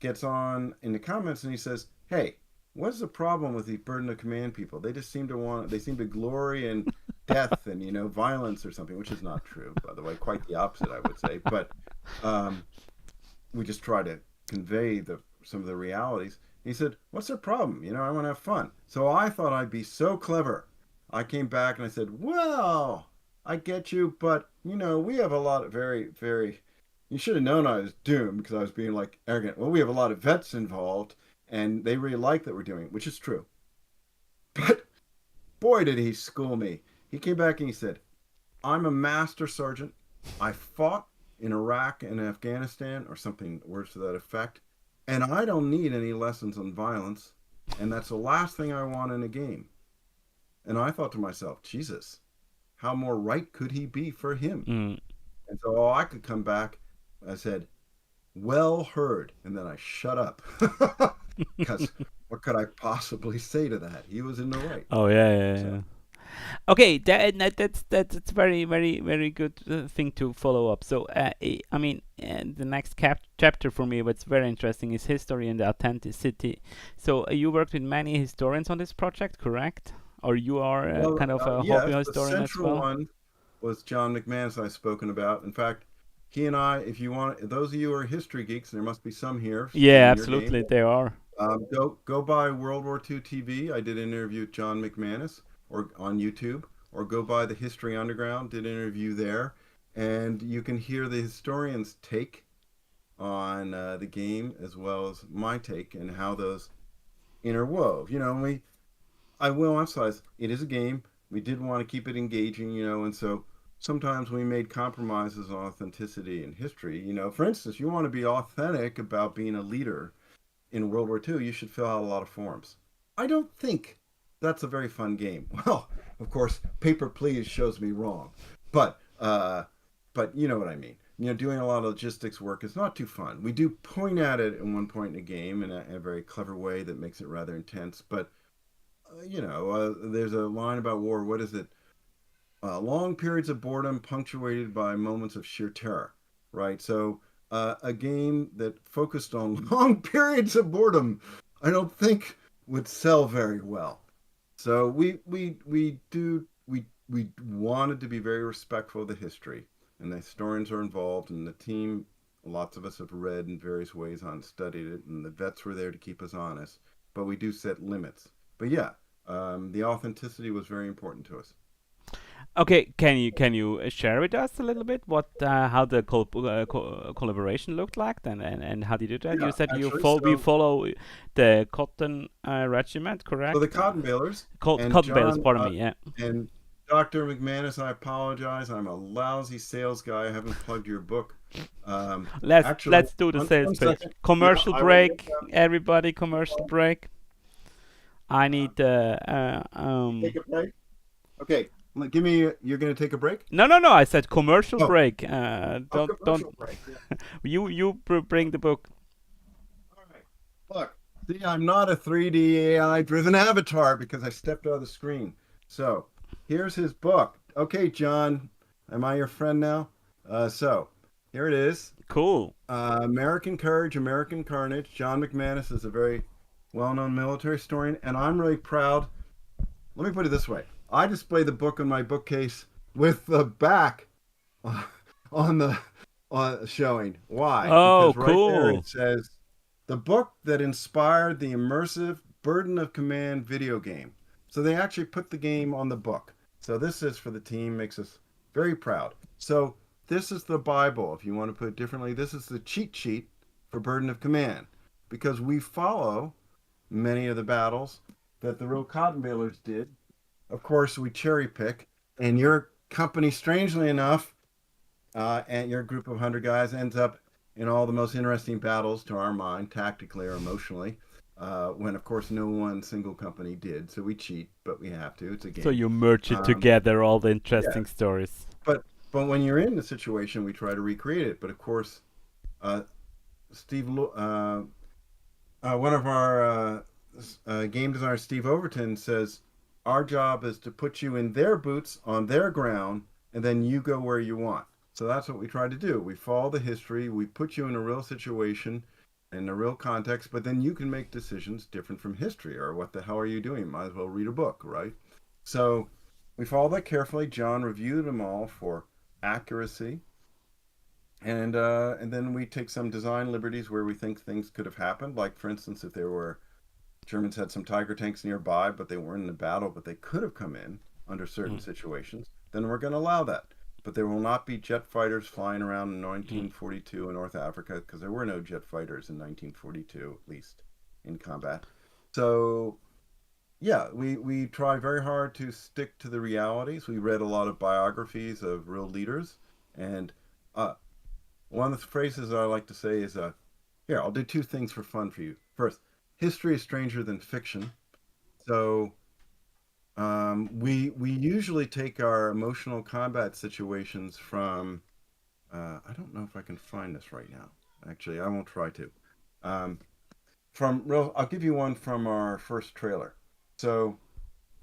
gets on in the comments and he says, "Hey, what's the problem with the burden of command people? They just seem to they seem to glory in death and violence or something," which is not true, by the way, quite the opposite, I would say. But um, we just try to convey some of the realities. He said, "What's their problem? I want to have fun." So I thought I'd be so clever. I came back and I said, "Well, I get you, but we have a lot of very, very. You should have known I was doomed because I was being like arrogant. Well, we have a lot of vets involved, and they really like that we're doing it, which is true. But boy, did he school me. He came back and he said, I'm a master sergeant. I fought in Iraq and Afghanistan, or something words to that effect, and I don't need any lessons on violence, and that's the last thing I want in a game. And I thought to myself, Jesus, how more right could he be for him? mm. And so I could come back. I said, well heard. And then I shut up. Because what could I possibly say to that? He was in the right. Oh yeah, yeah, So, yeah. Okay, that's very very good thing to follow up. So I mean, the next chapter for me, what's very interesting is history and authenticity. So you worked with many historians on this project, correct? Or you are well, kind of a hobby yes, the historian as central well? one was John McManus I've spoken about. In fact, he and I, if you want, those of you who are history geeks, and there must be some here Yeah, in your game, absolutely, they are. go by World War II TV. I did an interview with John McManus, or on YouTube, or go by the History Underground. Did an interview there, and you can hear the historian's take on the game as well as my take and how those interwove. And I will emphasize it is a game. We did want to keep it engaging, and so sometimes we made compromises on authenticity and history. For instance, you want to be authentic about being a leader in World War II, you should fill out a lot of forms. I don't think that's a very fun game. Well, of course, Paper Please shows me wrong, but you know what I mean. Doing a lot of logistics work is not too fun. We do point at it at one point in a game in a very clever way that makes it rather intense. But there's a line about war. What is it? Long periods of boredom punctuated by moments of sheer terror, right? So a game that focused on long periods of boredom, I don't think would sell very well. So we wanted to be very respectful of the history, and the historians are involved, and the team. Lots of us have read in various ways on studied it, and the vets were there to keep us honest. But we do set limits. But yeah, the authenticity was very important to us. Okay, can you share with us a little bit what how the collaboration looked like then, and how did you do that? You Yeah, said actually, we so follow the Cotton Regiment, so the correct? cotton balers and Cotton Bales, John pardon me. Yeah. and Dr. McManus, I apologize. I'm a lousy sales guy. I haven't plugged your book. Actually, Let's do the one sales pitch. second. Yeah, Commercial I will get break, that. everybody. Commercial break. I Uh, need take a break. Okay, give me. You're going to take a break. No, no, no. I said commercial Oh, break. oh, Don't. commercial break. Yeah. Bring the book. All right. Look, see, I'm not a 3D AI driven avatar because I stepped out of the screen. So here's his book. Okay, John, am I your friend now? So here it is. Cool. American Courage, American Carnage. John McManus is a very well-known military historian, and I'm really proud. Let me put it this way: I display the book on my bookcase with the back on the showing. Why? Oh, Because right there cool. it says the book that inspired the immersive Burden of Command video game. So they actually put the game on the book. So this is for the team, makes us very proud. So this is the Bible. If you want to put it differently, this is the cheat sheet for burden of command, because we follow many of the battles that the real cotton balers did. Of course, we cherry pick, and your company, strangely enough, and your group of 100 guys ends up in all the most interesting battles to our mind, tactically or emotionally, when, of course, no one single company did. So we cheat, but we have to. It's a So game. you merge it Um, together, all the yeah, interesting stories. but when you're in the situation, we try to recreate it. But of course, uh, Steve, one of our game designers, Steve Overton, says our job is to put you in their boots on their ground, and then you go where you want. So that's what we try to do. We follow the history. We put you in a real situation, in a real context, but then you can make decisions different from history. Or what the hell are you doing? Might as well read a book, right? So we follow that carefully. John reviewed them all for accuracy, and then we take some design liberties where we think things could have happened. Like, for instance, if there were Germans had some Tiger tanks nearby, but they weren't in a battle, but they could have come in under certain Mm. situations, then we're going to allow that. But there will not be jet fighters flying around in Mm. 1942 in North Africa, because there were no jet fighters in 1942, at least in combat. So, yeah, we try very hard to stick to the realities. We read a lot of biographies of real leaders, and uh, one of the phrases I like to say is, here, I'll do two things for fun for you. First, history is stranger than fiction. So we usually take our emotional combat situations from. I don't know if I can find this right now. Actually, I won't try to. Um, from real, I'll give you one from our first trailer. So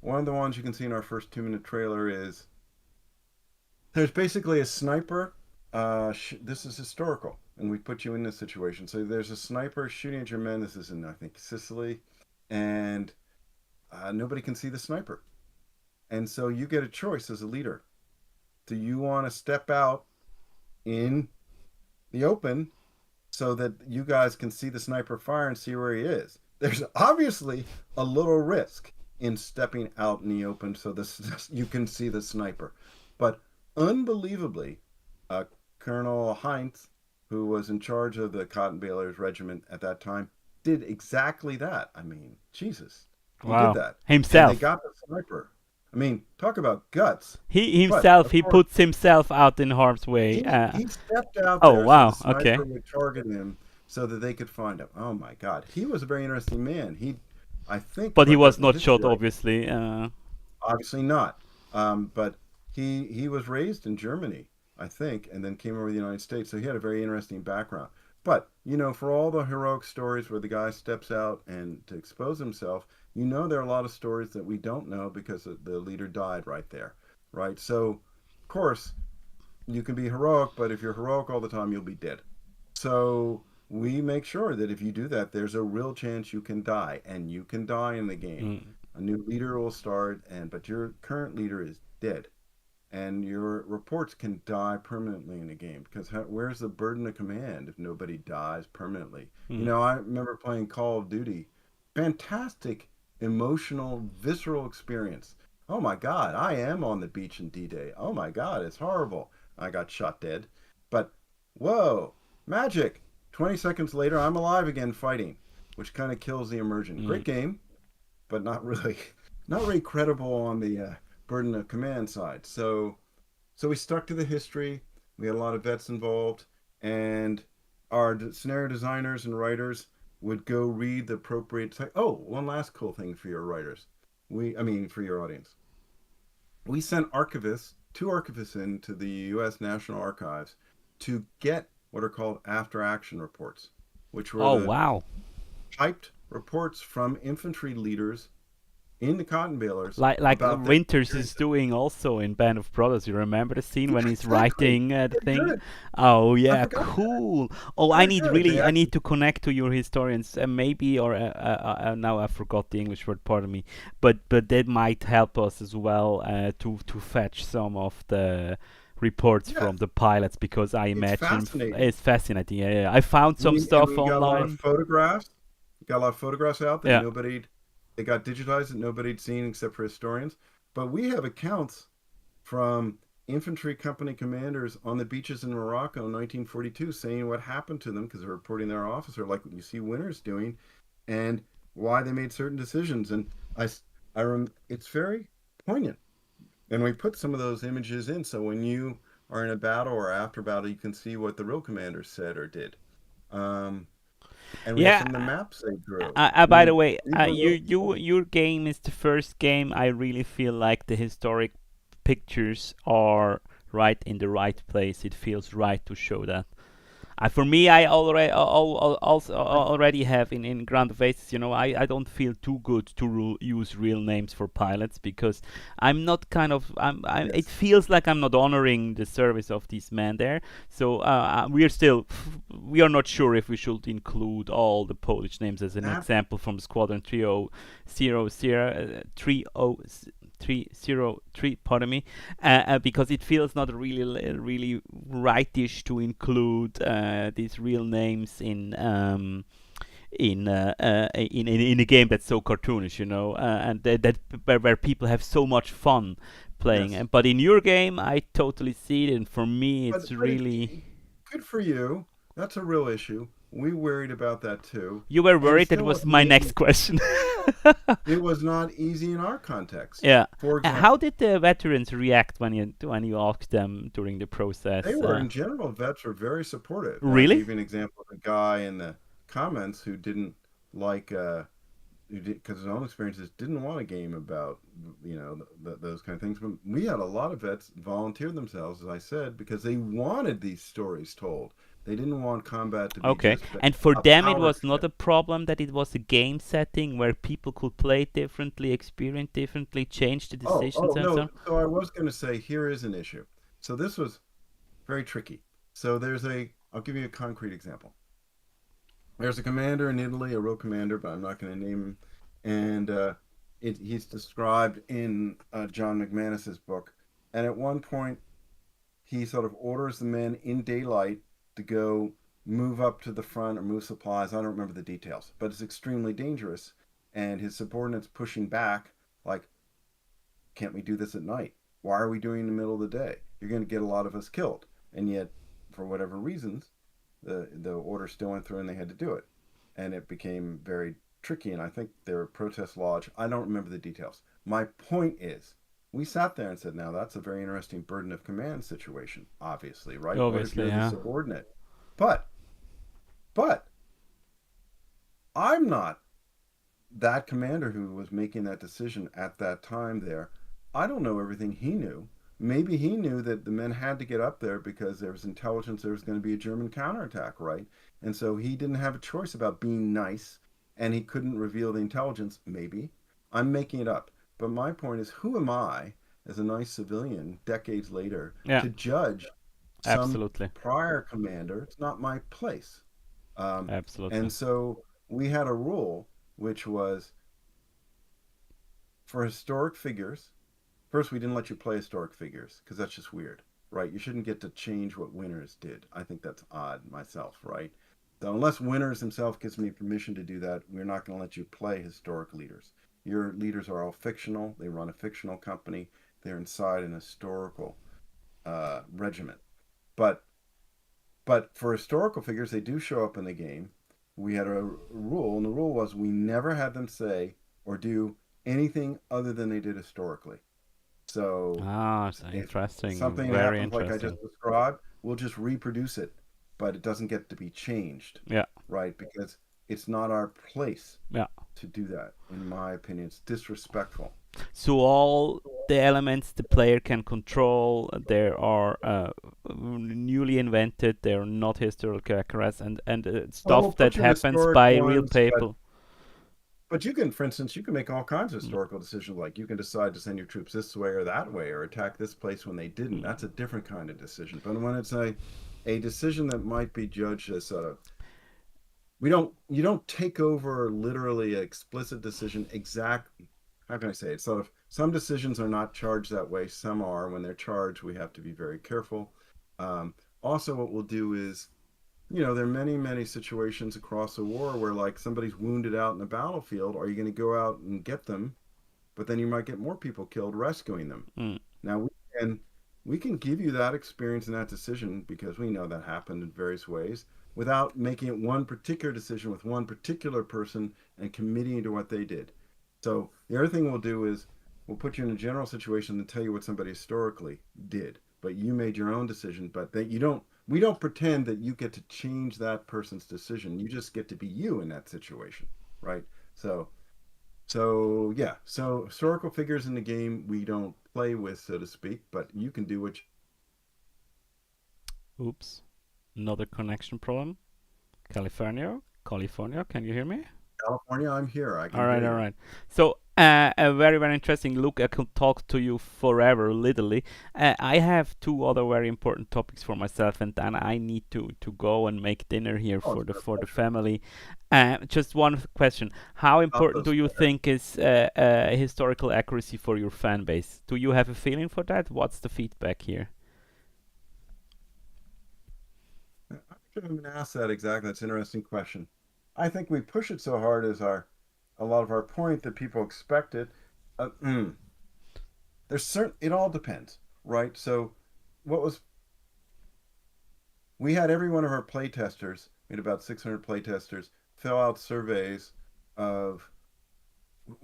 one of the ones you can see in our first 2 minute trailer is there's basically a sniper. This is historical, and we put you in this situation. So there's a sniper shooting at your men. This is in, I think, Sicily, and nobody can see the sniper. And so you get a choice as a leader. Do you want to step out in the open so that you guys can see the sniper fire and see where he is? There's obviously a little risk in stepping out in the open so this you can see the sniper. But unbelievably, Colonel Heinz, who was in charge of the Cotton Balers Regiment at that time, did exactly that. I mean, Jesus, he did Wow. that. And they Himself. got the sniper. I mean, talk about guts. He But himself, of he course, puts himself out in harm's way. he stepped out Oh, there so the wow. sniper Okay. would target him so that they could find him. Oh my God, he was a very interesting man. I think, But if he I've got was the not history shot, right, obviously. obviously not. But he was raised in Germany, I think, and then came over to the United States. So he had a very interesting background. But for all the heroic stories where the guy steps out and to expose himself, there are a lot of stories that we don't know because the leader died right there, right? So, of course, you can be heroic, but if you're heroic all the time, you'll be dead. So we make sure that if you do that, there's a real chance you can die, and you can die in the game. Mm. A new leader will start, but your current leader is dead, and your reports can die permanently in the game. Because where's the burden of command if nobody dies permanently? Mm. I remember playing Call of Duty. Fantastic, emotional, visceral experience. Oh my God, I am on the beach in D-Day. Oh my God, it's horrible. I got shot dead. But whoa, magic. 20 seconds later, I'm alive again fighting, which kind of kills the immersion. Mm. Great game, but not really, not really credible on the burden of command side. So we stuck to the history. We had a lot of vets involved, and our scenario designers and writers would go read the appropriate. Oh, one last cool thing for your writers. I mean, for your audience. We sent two archivists into the U.S. National Archives to get what are called after action reports, which were Oh, the wow. typed reports from infantry leaders in the cotton balers Like about their Winters is experiences. doing also in Band of Brothers. You remember the scene Yeah, when he's exactly. writing the They're thing? good. Oh I yeah, forgot that. cool. Oh, Very good. They I actually, need to connect to your historians. Maybe or now I forgot the English word. Pardon me. But that might help us as well to fetch some of the reports yeah, from the pilots because I it's imagine fascinating. it's fascinating. Yeah, yeah. I found some stuff We got a lot of online. photographs. We got a lot of photographs out that Yeah. they got digitized that nobody'd seen except for historians. But we have accounts from infantry company commanders on the beaches in Morocco in 1942 saying what happened to them because they're reporting their officer, like what you see Winters doing, and why they made certain decisions. And I, it's very poignant. And we put some of those images in so when you are in a battle or after battle, you can see what the real commanders said or did. Um, and we have Yeah. some of the maps they drew. I By the mean, way, these are real people. your game is the first game I really feel like the historic pictures are right in the right place. It feels right to show that. For me, I also already have in Ground of Aces. I don't feel too good to use real names for pilots because I'm not kind of it Yes. feels like I'm not honoring the service of these men there. So we are not sure if we should include all the Polish names as an That, example from Squadron 303, pardon me, because it feels not really rightish to include these real names in a game that's so cartoonish, and that where people have so much fun playing. yes. But in your game, I totally see it, and for me, it's But really. good for you. That's a real issue. We worried about that too. You were And it worried. That still was wasn't my next easy. question. It was not easy in our context. Yeah. For How example, did the veterans react when you asked them during the they process? were in general, vets were very supportive. And I Really? gave you an example of a guy in the comments who didn't like, because his own experiences didn't want a game about, those kind of things. But we had a lot of vets volunteer themselves, as I said, because they wanted these stories told. They didn't want combat to be Okay. just And for a them, it power was not trip. a problem that it was a game setting where people could play differently, experience differently, change the decisions Oh and so no. on. So I was going to say here is an issue. So this was very tricky. So I'll give you a concrete example. There's a commander in Italy, a real commander, but I'm not going to name him. And he's described in John McManus's book. And at one point, he sort of orders the men in daylight to go move up to the front or move supplies. I don't remember the details, but it's extremely dangerous. And his subordinates pushing back, like, can't we do this at night? Why are we doing it in the middle of the day? You're going to get a lot of us killed. And yet, for whatever reasons, the order still went through and they had to do it. And it became very tricky. And I think there were protest lodge. I don't remember the details. My point is, we sat there and said, now that's a very interesting burden of command situation, obviously, right? What if Obviously, you're the yeah. subordinate? But, but I'm not that commander who was making that decision at that time there. I don't know everything he knew. Maybe he knew that the men had to get up there because there was intelligence there was going to be a German counterattack, right? And so he didn't have a choice about being nice and he couldn't reveal the intelligence, maybe. I'm making it up. But my point is, who am I as a nice civilian decades later Yeah, to judge some absolutely. prior commander? It's not my place. Um, Absolutely. and so we had a rule which was for historic figures. First, we didn't let you play historic figures because that's just weird, right? You shouldn't get to change what Winters did. I think that's odd myself, right? So unless Winters himself gives me permission to do that, we're not going to let you play historic leaders. Your leaders are all fictional. They run a fictional company. They're inside an historical regiment. But for historical figures, they do show up in the game. We had a rule, and the rule was we never had them say or do anything other than they did historically. So Ah, so if interesting. something Very happens like I interesting. just described, we'll just reproduce it, but it doesn't get to be changed, Yeah, right? Because it's not our place yeah. to do that. In my opinion, it's disrespectful. So all the elements the player can control, they are newly invented. They're not historical accurate, and Well, we'll stuff put that you in happens historic by real ones, people. but you can, for instance, you can make all kinds of Mm, historical decisions. Like you can decide to send your troops this way or that way, or attack this place when they didn't. mm. That's a different kind of decision. But when it's a decision that might be judged as sort of we don't you don't take over literally an explicit decision exact how can I say it sort of some decisions are not charged that way, some are. When they're charged, we have to be very careful. um, Also, what we'll do is, there are many situations across the war where like somebody's wounded out in the battlefield. Are you going to go out and get them? But then you might get more people killed rescuing them. Mm. Now we can we can give you that experience and that decision because we know that happened in various ways without making it one particular decision with one particular person and committing to what they did. So the other thing we'll do is we'll put you in a general situation and tell you what somebody historically did, but you made your own decision. But that you don't, we don't pretend that you get to change that person's decision. You just get to be you in that situation, right? So yeah, so historical figures in the game we don't play with, so to speak, but you can do what Oops, another connection problem. California, can you hear me? California. I'm here. I All can right, hear all you. right. So, a very, very interesting look. I could talk to you forever, literally. I have two other very important topics for myself, and then I need to go and make dinner here Oh, for it's the my for the pleasure. family. Just one question: how About important do those you fires. think is historical accuracy for your fan base? Do you have a feeling for that? What's the feedback here? I should have been asked that exactly. That's an interesting question. I think we push it so hard as our a lot of our point that people expect it. Uh, mm, there's certain. It all depends, right? So, what was we had every one of our play testers, we had about 600 play testers, fill out surveys of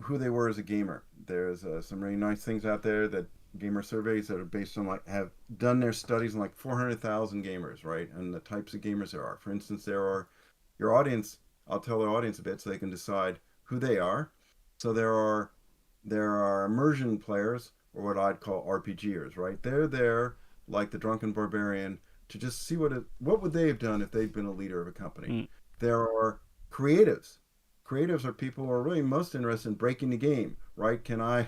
who they were as a gamer. There's some really nice things out there that gamer surveys that are based on like have done their studies on like 400,000 gamers, right? And the types of gamers there are. For instance, there are your audience. I'll tell the audience a bit so they can decide who they are. So there are immersion players or what I'd call RPGers, right? They're there like the drunken barbarian to just see what would they have done if they'd been a leader of a company. Mm, There are creatives. Creatives are people who are really most interested in breaking the game, right? Can I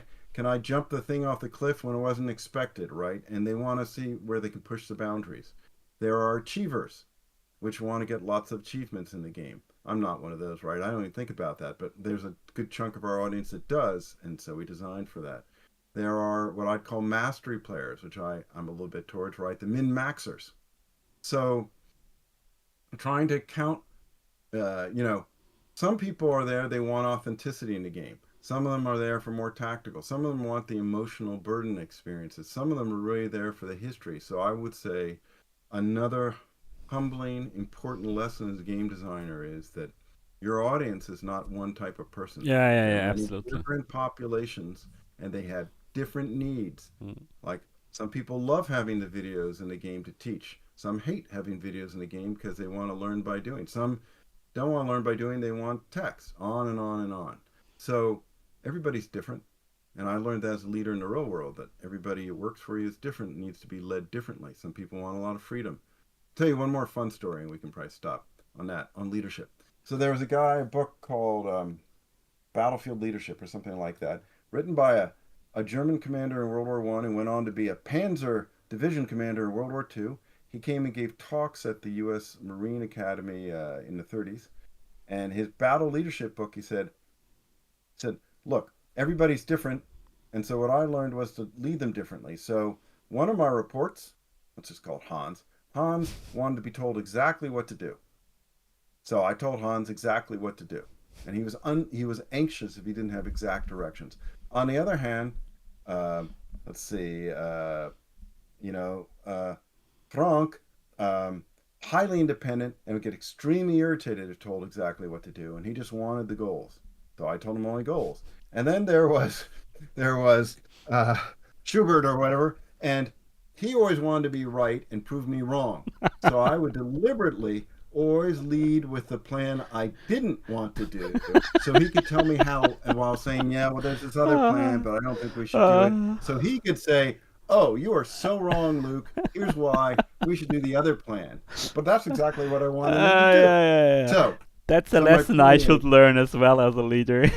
jump the thing off the cliff when it wasn't expected, right? And they want to see where they can push the boundaries. There are achievers, which want to get lots of achievements in the game. I'm not one of those, right? I don't even think about that, but there's a good chunk of our audience that does, and so we designed for that. There are what I'd call mastery players, which I'm a little bit towards, right? The min maxers. So trying to count, uh, you know, some people are there, they want authenticity in the game. Some of them are there for more tactical. Some of them want the emotional burden experiences. Some of them are really there for the history. So I would say another humbling, important lesson as a game designer is that your audience is not one type of person. yeah, yeah, There are yeah, many absolutely. different populations and they have different needs. Mm. Like some people love having the videos in the game to teach. Some hate having videos in the game because they want to learn by doing. Some don't want to learn by doing, they want text, on and on and on. So everybody's different. And I learned that as a leader in the real world that everybody who works for you is different, needs to be led differently. Some people want a lot of freedom. Tell you one more fun story, and we can probably stop on that on leadership. So there was a book called Battlefield Leadership or something like that, written by a German commander in World War One and went on to be a Panzer Division commander in World War Two. He came and gave talks at the U.S. Marine Academy in the 30s, and his battle leadership book, he said, look, everybody's different, and so what I learned was to lead them differently. So one of my reports, let's just call it Hans. Hans wanted to be told exactly what to do. So I told Hans exactly what to do, and he was anxious if he didn't have exact directions. On the other hand, uh, let's see, Frank, um, highly independent and would get extremely irritated if told exactly what to do, and he just wanted the goals. So I told him only goals. And then there was uh, Schubert or whatever, and he always wanted to be right and prove me wrong. So I would deliberately always lead with the plan I didn't want to do, so he could tell me how, and while saying, "Yeah, well, there's this other plan, but I don't think we should do it." Uh, So he could say, "Oh, you are so wrong, Luke. Here's why we should do the other plan." But that's exactly what I wanted him to yeah, do. yeah, yeah. So, That's a so my lesson I point should is, learn as well as a leader.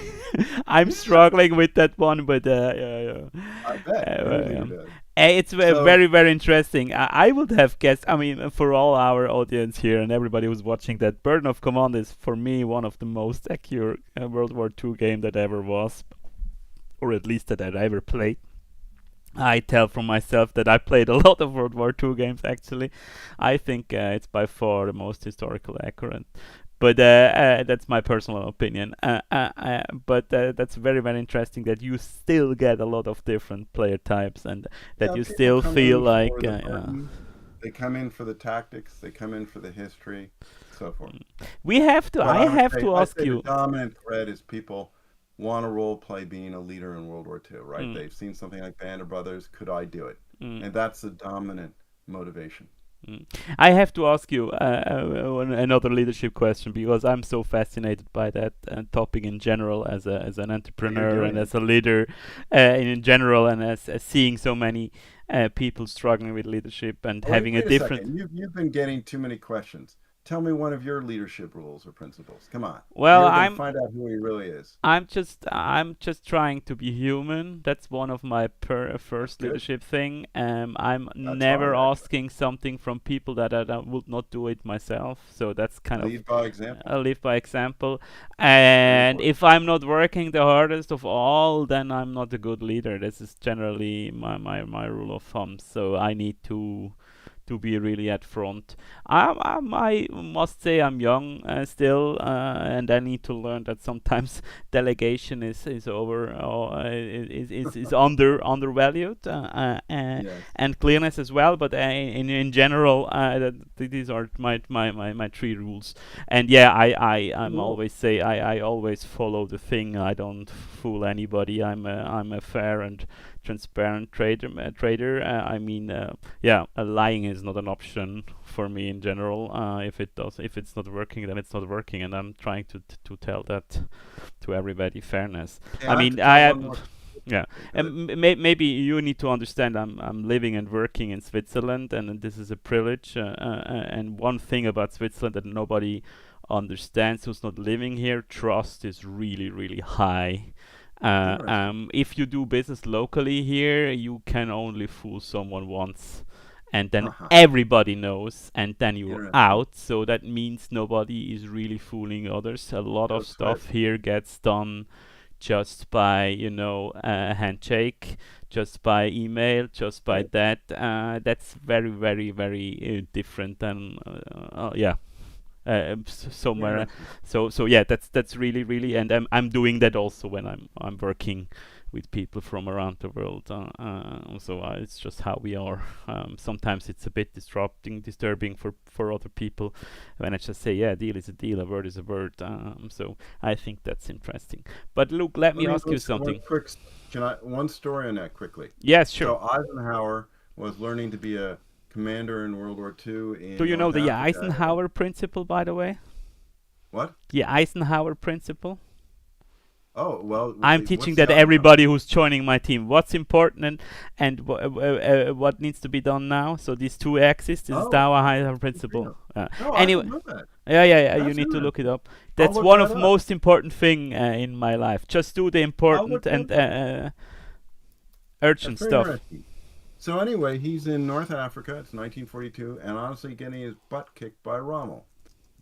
I'm yeah, struggling with that one, but yeah, yeah. I bet every leader does. It's So very, very interesting. I would have guessed, I mean, for all our audience here and everybody who's watching, that Burden of Command is, for me, one of the most accurate World War II game that ever was, or at least that I ever played. I tell from myself that I played a lot of World War II games actually. I think it's by far the most historical accurate. But that's my personal opinion. But that's very very interesting that you still get a lot of different player types, and that Yeah, you people still come feel in like for the fun. They come in for the tactics. They come in for the history, so forth. we have to. But I have to I'd ask say the you. dominant thread is people want to role play being a leader in World War II, right? Mm, They've seen something like Band of Brothers. Could I do it? mm. And that's the dominant motivation. Mm. I have to ask you another leadership question because I'm so fascinated by that topic in general as an But you're entrepreneur doing and it. as a leader in general, and as seeing so many people struggling with leadership and Oh, wait, having a wait a different. second. You've been getting too many questions. Tell me one of your leadership rules or principles. Come on. Well, You're going to find out who he really is. I'm just trying to be human. That's one of my That's first good. leadership thing. I'm That's never hard, actually. asking something from people that I would not do it myself. So that's kind of Lead by example. I live by example. Very And important. if I'm not working the hardest of all, then I'm not a good leader. This is generally my rule of thumb. So I need to be really at front. I must say I'm young still, and I need to learn that sometimes delegation is over is undervalued, Yes. and clearness as well. But in general, these are my three rules. And yeah, I'm Cool. always say I always follow the thing. I don't fool anybody. I'm a fair and transparent trader. I mean, yeah, lying is not an option for me in general. If it's not working, then it's not working, and I'm trying to tell that to everybody. Fairness. Hey, I I have to mean, tell one more. yeah, Okay, go ahead. and maybe you need to understand. I'm living and working in Switzerland, and this is a privilege. And one thing about Switzerland that nobody understands who's not living here, trust is really really high. Interesting. If you do business locally here, you can only fool someone once, and then Haha. everybody knows, and then you're Interesting. out. So that means nobody is really fooling others. A lot Go of stuff Swiss. here gets done just by a handshake, just by email, just by Right. that. That's very very very different than yeah, somewhere. Interesting. So yeah, that's really really, and I'm doing that also when I'm working with people from around the world. So it's just how we are. Sometimes it's a bit disturbing for other people when I just say, yeah, a deal is a deal, a word is a word. So I think that's interesting. But Luke, let me ask you Let's one something. quick. Can I one story on that quickly? Yes, sure. So Eisenhower was learning to be a commander in World War II Do in you know North the Africa. Eisenhower principle, by the way? What? The Eisenhower principle. Oh, well, I'm teaching what's the that Eisenhower? everybody who's joining my team. What's important and what needs to be done now. So these two axes. This is the Oh, Eisenhower good for principle. you. No, I Anyway, didn't know that. yeah. You That's need to look it interesting. up. I'll That's look one that of up. most important thing in my life. Just do the I'll important look that and up. urgent That's very stuff. interesting. So anyway, he's in North Africa. It's 1942, and honestly, getting his butt kicked by Rommel.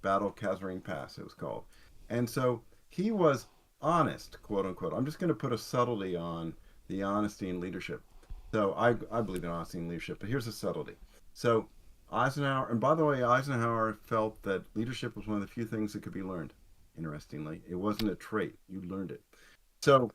Battle Kasserine Pass, it was called. And so he was honest, quote unquote. I'm just going to put a subtlety on the honesty in leadership. So I believe in honesty in leadership, but here's a subtlety. So Eisenhower, and by the way, Eisenhower felt that leadership was one of the few things that could be learned. Interestingly, it wasn't a trait; you learned it. So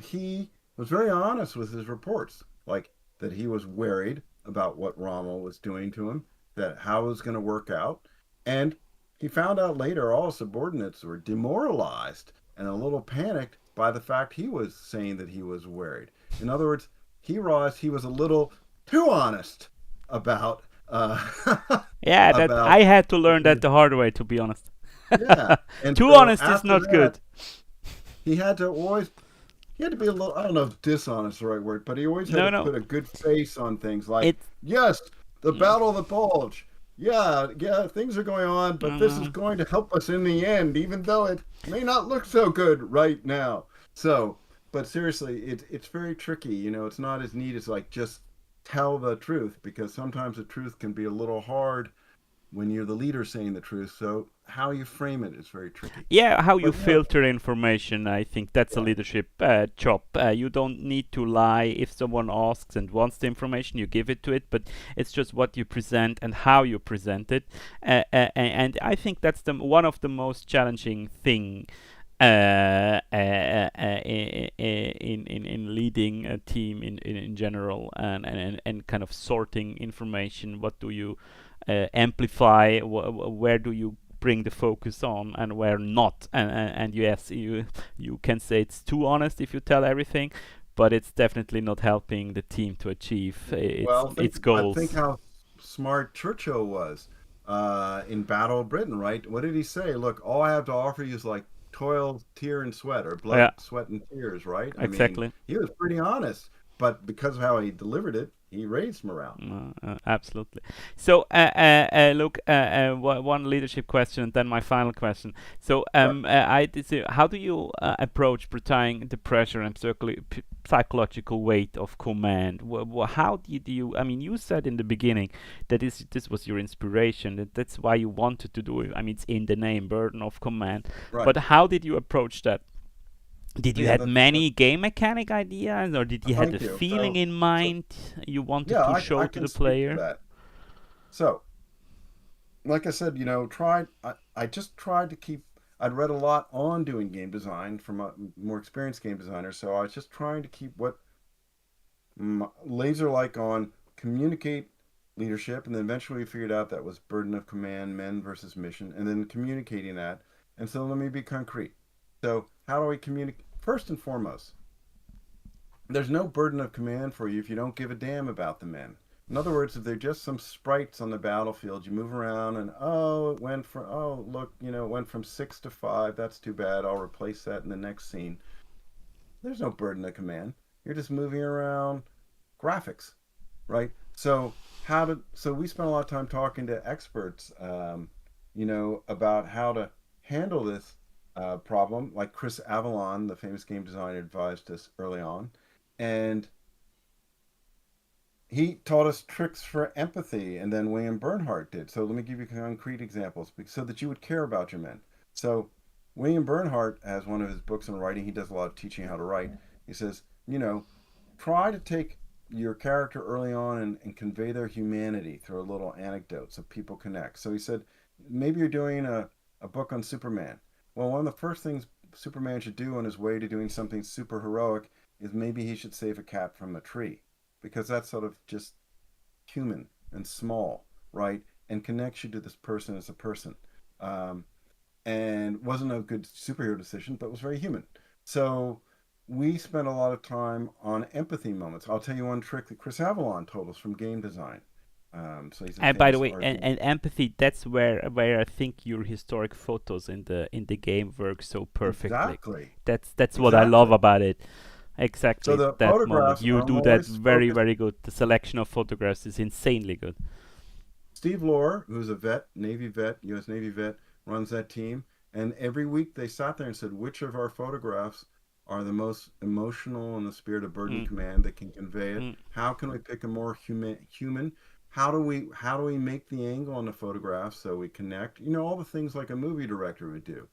he was very honest with his reports, like that he was worried about what Rommel was doing to him, that how it was going to work out, and he found out later all subordinates were demoralized and a little panicked by the fact he was saying that he was worried. In other words, he realized he was a little too honest about Yeah, that about I had to learn that the hard way, to be honest. yeah. And Too so honest is after not that, good. he had to always he had to be a little, I don't know if dishonest is the right word, but he always had No, to no. put a good face on things like, It. yes, the Mm, Battle of the Bulge. Yeah, things are going on, but this is mm, going to help us in the end, even though it may not look so good right now. So, but seriously, it's very tricky. It's not as neat as like just tell the truth because sometimes the truth can be a little hard when you're the leader saying the truth. So how you frame it is very tricky. Yeah, how you But no, filter information, I think that's a yeah, leadership job. You don't need to lie. If someone asks and wants the information, you give it to it, but it's just what you present and how you present it. And I think that's one of the most challenging thing in leading a team in general, and kind of sorting information. What do you amplify? Where do you bring the focus on and where not? And yes, you can say it's too honest if you tell everything, but it's definitely not helping the team to achieve well, its I think goals. how smart Churchill was in Battle of Britain, right? What did he say? Look, all I have to offer you is like toil, tear, and sweat, or blood, Yeah, sweat, and tears, right? I mean, exactly. he was pretty honest, but because of how he delivered it, he raised morale. Absolutely. So, look, one leadership question, and then my final question. So, Sure. how do you approach portraying the pressure and psychological weight of command? How did you? I mean, you said in the beginning that this was your inspiration. That's why you wanted to do it. I mean, it's in the name, burden of command. Right. But how did you approach that? Did you Yeah, had that many game mechanic ideas, or did you had a thank you. feeling in So mind you wanted yeah, to I show to can the speak to player? that. So, like I said, tried I just tried to keep I'd read a lot on doing game design from a more experienced game designers, so I was just trying to keep what laser like on communicate leadership, and then eventually we figured out that was burden of command, men versus mission, and then communicating that. And so let me be concrete. So how do we communicate? First and foremost, there's no burden of command for you if you don't give a damn about the men. In other words, if they're just some sprites on the battlefield, you move around and look, it went from 6 to 5. That's too bad. I'll replace that in the next scene. There's no burden of command. You're just moving around graphics, right? So we spent a lot of time talking to experts, about how to handle this problem. Like Chris Avalon, the famous game designer, advised us early on, and he taught us tricks for empathy, and then William Bernhardt did. So let me give you concrete examples so that you would care about your men. So William Bernhardt has one of his books on writing. He does a lot of teaching how to write. He says, try to take your character early on and convey their humanity through a little anecdote so people connect. So he said, maybe you're doing a book on Superman. Well, one of the first things Superman should do on his way to doing something super heroic is maybe he should save a cat from a tree, because that's sort of just human and small, right? And connects you to this person as a person. Um, and wasn't a good superhero decision, but was very human. So we spent a lot of time on empathy moments. I'll tell you one trick that Chris Avalon told us from game design. So he's a And by the famous way, RPG. and empathy, that's where I think your historic photos in the game work so perfectly. Exactly. That's what I love Exactly. about it. So Exactly the that moment. photographs You are do that always very, focused. very good. The selection of photographs is insanely good. Steve Lohr, who's a vet, Navy vet, U.S. Navy vet, runs that team. And every week they sat there and said, which of our photographs are the most emotional in the spirit of burden Mm, command that can convey it? mm. How can we pick a more human? How do we make the angle on the photograph so we connect? All the things like a movie director would do.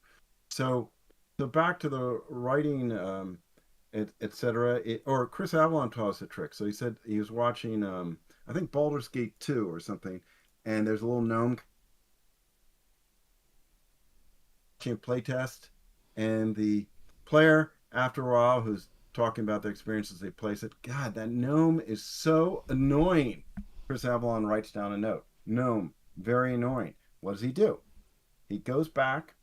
So, so back to the writing, etc. Or Chris Avalon taught us a trick. So he said he was watching, I think Baldur's Gate 2 or something, and there's a little gnome playtest, and the player, after a while, who's talking about their experiences, they play, said, God, that gnome is so annoying. Chris Avalon writes down a note. Gnome, very annoying. What does he do? He goes back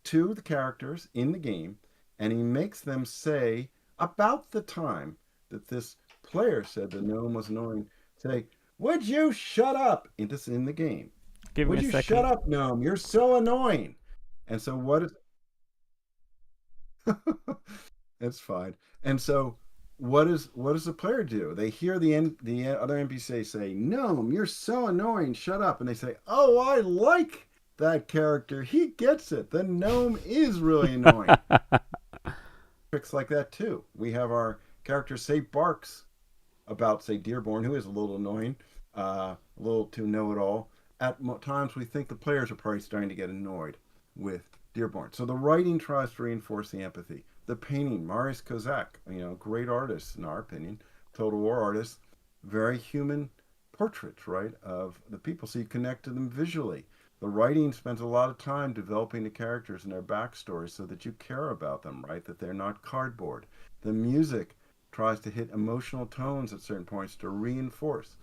to the characters in the game and he makes them say about the time that this player said the gnome was annoying, say, would you shut up? In the game. Give me Would a you shut second. up, gnome? You're so annoying. And so what is it's fine. And so what does the player do? They hear the other NPC say, "Gnome, you're so annoying. Shut up." And they say, "Oh, I like that character. He gets it. The gnome is really annoying." Tricks like that too. We have our character say barks about, say, Dearborn, who is a little annoying, a little too know-it-all. at times we think the players are probably starting to get annoyed with Dearborn. So the writing tries to reinforce the empathy. The painting, Marius Kozak, great artist in our opinion, Total War artist, very human portraits, right, of the people. So you connect to them visually. The writing spends a lot of time developing the characters and their backstories so that you care about them, right? That they're not cardboard. The music tries to hit emotional tones at certain points to reinforce.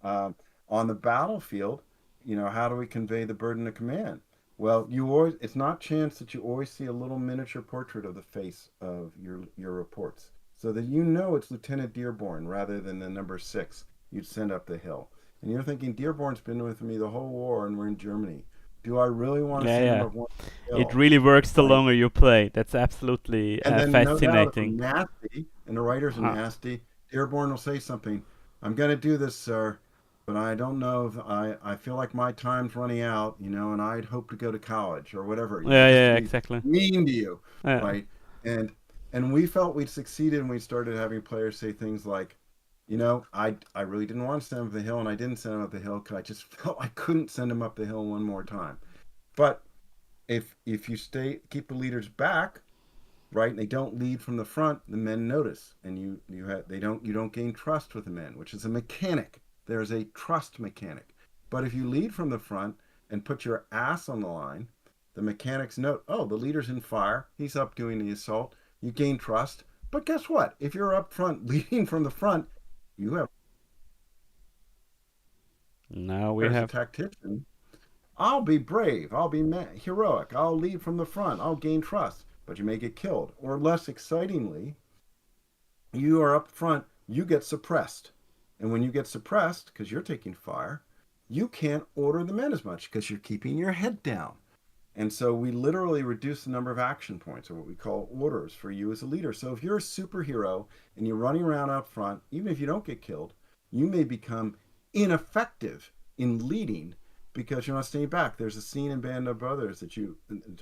Um, on the battlefield, how do we convey the burden of command? Well, it's not chance that you always see a little miniature portrait of the face of your reports, so that it's Lieutenant Dearborn rather than the number 6 you'd send up the hill. And you're thinking, Dearborn's been with me the whole war and we're in Germany. Do I really want to Yeah, send him yeah. up one It hill, really works the right? longer you play. That's absolutely And then, no doubt, if fascinating. I'm nasty and the writers are Uh, nasty, Dearborn will say something. I'm going to do this, sir, but I don't know if I feel like my time's running out, and I'd hope to go to college or whatever. yeah, Just to yeah, be exactly. mean to you, Yeah. right? And and we felt we'd succeeded, and we started having players say things like, I really didn't want to send him up the hill, and I didn't send him up the hill because I just felt I couldn't send him up the hill one more time. But if you keep the leaders back, right, and they don't lead from the front, the men notice, and you don't gain trust with the men, which is a mechanic. There's a trust mechanic. But if you lead from the front and put your ass on the line, the mechanics note, oh, the leader's in fire, he's up doing the assault. You gain trust. But guess what? If you're up front leading from the front, you have Now we as a have. tactician. I'll be brave. I'll be heroic. I'll lead from the front. I'll gain trust. But you may get killed. Or less excitingly, you are up front. You get suppressed. And when you get suppressed, because you're taking fire, you can't order the men as much because you're keeping your head down. And so we literally reduce the number of action points, or what we call orders, for you as a leader. So if you're a superhero and you're running around out front, even if you don't get killed, you may become ineffective in leading because you're not staying back. There's a scene in Band of Brothers to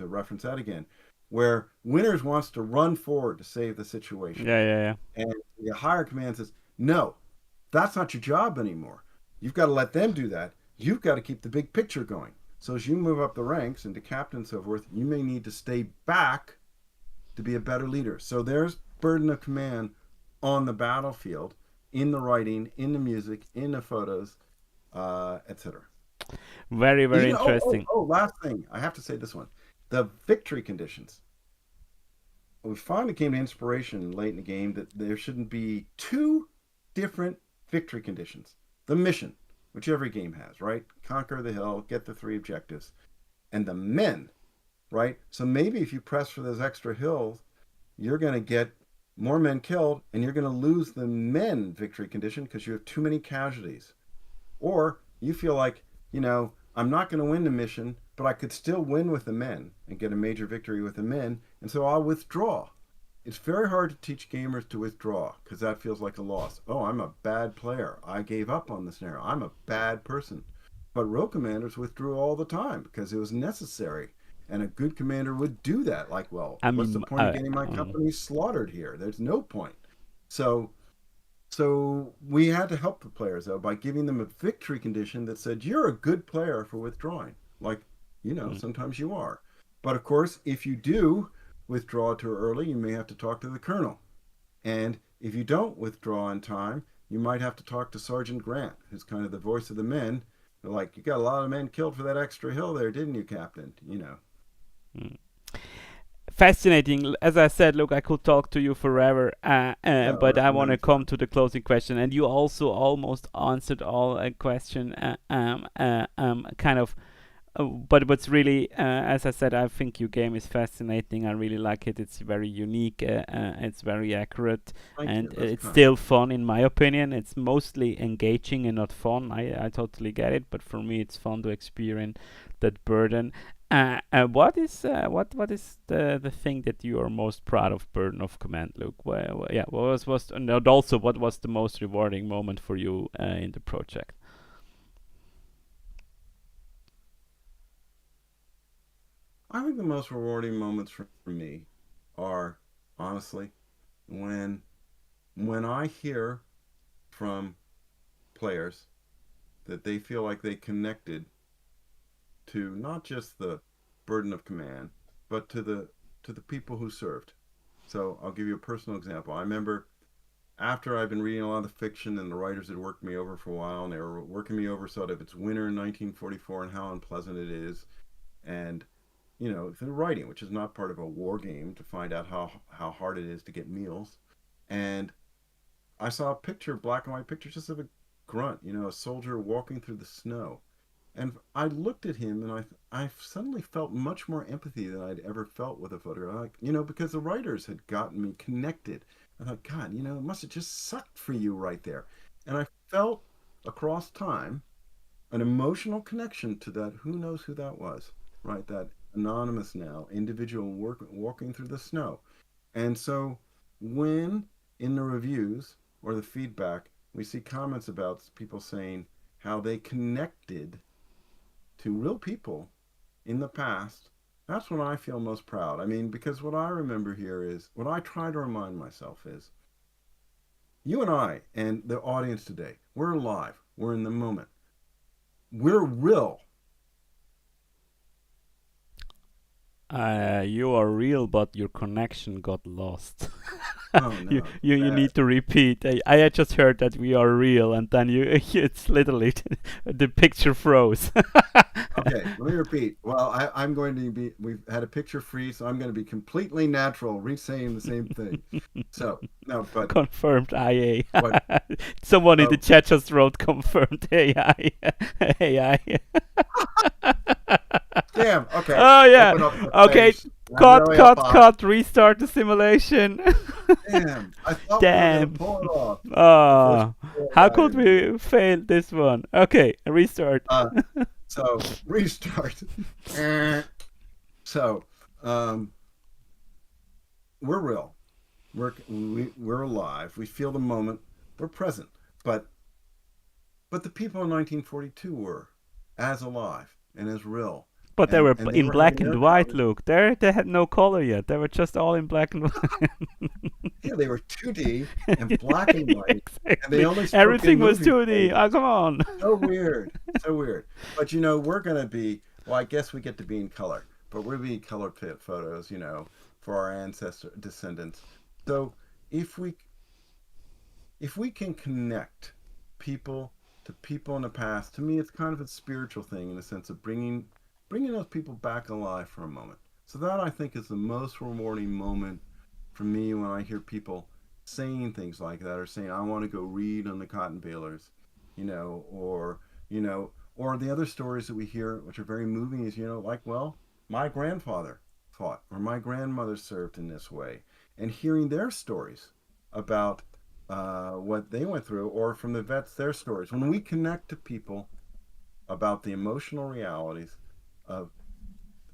reference that again, where Winters wants to run forward to save the situation. Yeah, yeah, yeah. And the higher command says, no, that's not your job anymore. You've got to let them do that. You've got to keep the big picture going. So as you move up the ranks into captain and so forth, you may need to stay back to be a better leader. So there's burden of command on the battlefield, in the writing, in the music, in the photos, etc. Very, very Even interesting. last thing, I have to say this one: the victory conditions. We finally came to inspiration late in the game that there shouldn't be two different victory conditions. The mission, which every game has, right? Conquer the hill, get the 3 objectives, and the men, right? So maybe if you press for those extra hills, you're going to get more men killed, and you're going to lose the men victory condition because you have too many casualties. Or you feel like, I'm not going to win the mission, but I could still win with the men and get a major victory with the men, and so I'll withdraw. It's very hard to teach gamers to withdraw because that feels like a loss. Oh, I'm a bad player. I gave up on the scenario. I'm a bad person. But rogue commanders withdrew all the time because it was necessary. And a good commander would do that. Like, well, I what's the mean, point of getting my company slaughtered here? There's no point. So so we had to help the players though by giving them a victory condition that said you're a good player for withdrawing. Like, mm, sometimes you are. But of course, if you do withdraw too early, you may have to talk to the colonel. And if you don't withdraw in time, you might have to talk to Sergeant Grant, who's kind of the voice of the men. They're like, you got a lot of men killed for that extra hill there, didn't you, Captain? mm. Fascinating. As I said, look, I could talk to you forever, Yeah, but I I'm want to having come fun. to the closing question. And you also almost answered all a question, kind of. But what's really, as I said, I think your game is fascinating. I really like it. It's very unique. It's very accurate, Thank and you. That's it's kind. still fun, in my opinion. It's mostly engaging and not fun. I totally get it, but for me, it's fun to experience that burden. What is the thing that you are most proud of, Burden of Command, Luke? Yeah, what was and also what was the most rewarding moment for you in the project? I think the most rewarding moments for me are honestly when I hear from players that they feel like they connected to not just the burden of command, but to the people who served. So I'll give you a personal example. I remember after I've been reading a lot of fiction and the writers had worked me over for a while, and they were working me over sort of it's winter in 1944 and how unpleasant it is, and the writing, which is not part of a war game, to find out how hard it is to get meals. And I saw a picture, black and white picture, just of a grunt, a soldier walking through the snow. And I looked at him and I suddenly felt much more empathy than I'd ever felt with a photograph. Like, because the writers had gotten me connected. I thought, God, it must have just sucked for you right there. And I felt across time an emotional connection to that. Who knows who that was, right? That anonymous now individual walking through the snow. And so when in the reviews or the feedback, we see comments about people saying how they connected to real people in the past, that's when I feel most proud. I mean, because what I remember here is, what I try to remind myself is, you and I and the audience today, we're alive. We're in the moment. We're real. You are real, but your connection got lost. Oh you no, you, you bad. need to repeat. I had just heard that we are real, and then it's literally the picture froze. Okay, let me repeat. Well, I'm going to be, we've had a picture free, so I'm going to be completely natural, re-saying the same thing. So, no, but Confirmed what, AI. Someone in the so, chat just wrote confirmed AI. AI. damn, okay, Oh yeah. open up the Okay. face. I'm Cut, really up cut, high. cut. Restart the simulation. Damn, I thought we were going to Damn. pull it off before Ah, how AI could intervened. we fail this one? Okay, restart. Uh, so, restart. Eh. So, um, we're real. We're alive. We feel the moment. We're present. But the people in 1942 were as alive and as real, But they were and they in were black having and their white, conversation. Luke. They had no color yet. They were just all in black and white. Yeah, they were 2D and black and white, and they Exactly. only spoke in Everything was movie 2D. phrases. Oh, come on. So weird, so weird. But we're gonna be. Well, I guess we get to be in color, but we're being color photos, for our ancestor descendants. So if we if we can connect people to people in the past, to me, it's kind of a spiritual thing in the sense of bringing those people back alive for a moment. So that I think is the most rewarding moment for me when I hear people saying things like that or saying, I want to go read on the cotton balers, or, or the other stories that we hear, which are very moving, is, like, well, my grandfather fought or my grandmother served in this way, and hearing their stories about what they went through, or from the vets, their stories. When we connect to people about the emotional realities of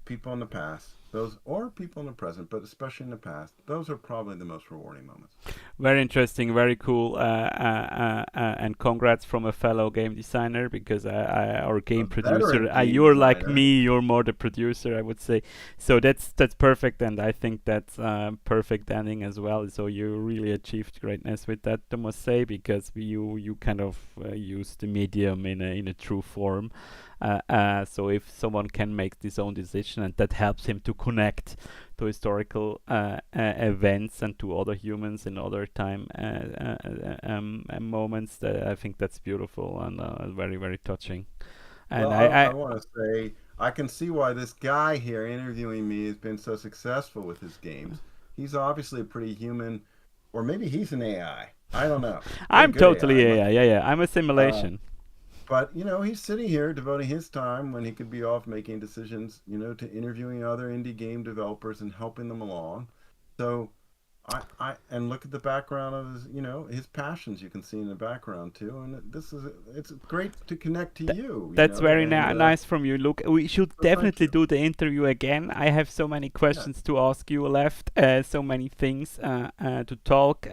people in the past, those or people in the present, but especially in the past, those are probably the most rewarding moments. Very interesting, very cool, and congrats from a fellow game designer because or A game veteran producer. game You're like designer. me. You're more the producer, I would say. So that's perfect, and I think that's perfect ending as well. So you really achieved greatness with that, I must say, because you kind of use the medium in a true form. So if someone can make his own decision and that helps him to connect to historical events and to other humans in other time moments. I think that's beautiful and very, very touching. And Well, I, I want to say I can see why this guy here interviewing me has been so successful with his games. He's obviously a pretty human, or maybe he's an AI. I don't know. Very I'm good totally AI, must yeah, be. yeah, yeah. I'm a Uh, simulation. but he's sitting here devoting his time when he could be off making decisions, to interviewing other indie game developers and helping them along. So I and look at the background of his passions you can see in the background too, and it's great to connect to you, That's very and nice from you. Look, we should so thank definitely you. do the interview again. I have so many Yeah, questions to ask you left, so many things to talk.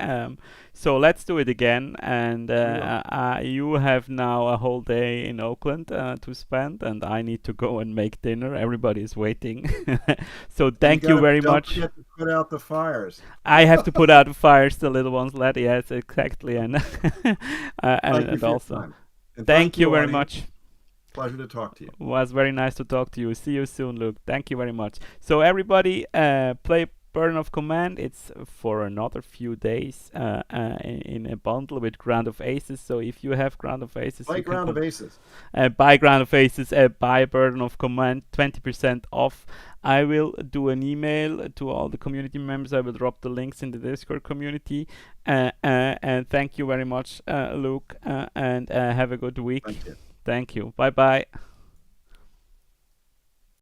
So let's do it again. And we will. you have now a whole day in Oakland to spend, and I need to go and make dinner. Everybody is waiting. So And you thank you gotta very don't much. forget to put out the fires. I have to put out the fires, the little ones, lad. Yes, exactly. And Thank you and for your also time, and thank thank you you, very audience. much. Pleasure to talk to you. Was very nice to talk to you. See you soon, Luke. Thank you very much. So everybody, play Burden of Command. It's for another few days in a bundle with Ground of Aces. So if you have Ground of Aces, you Like can round of aces. buy Ground of Aces, buy Burden of Command, 20% off. I will do an email to all the community members. I will drop the links in the Discord community. And thank you very much, Luke, and have a good week. Thank you. Thank you. Bye bye.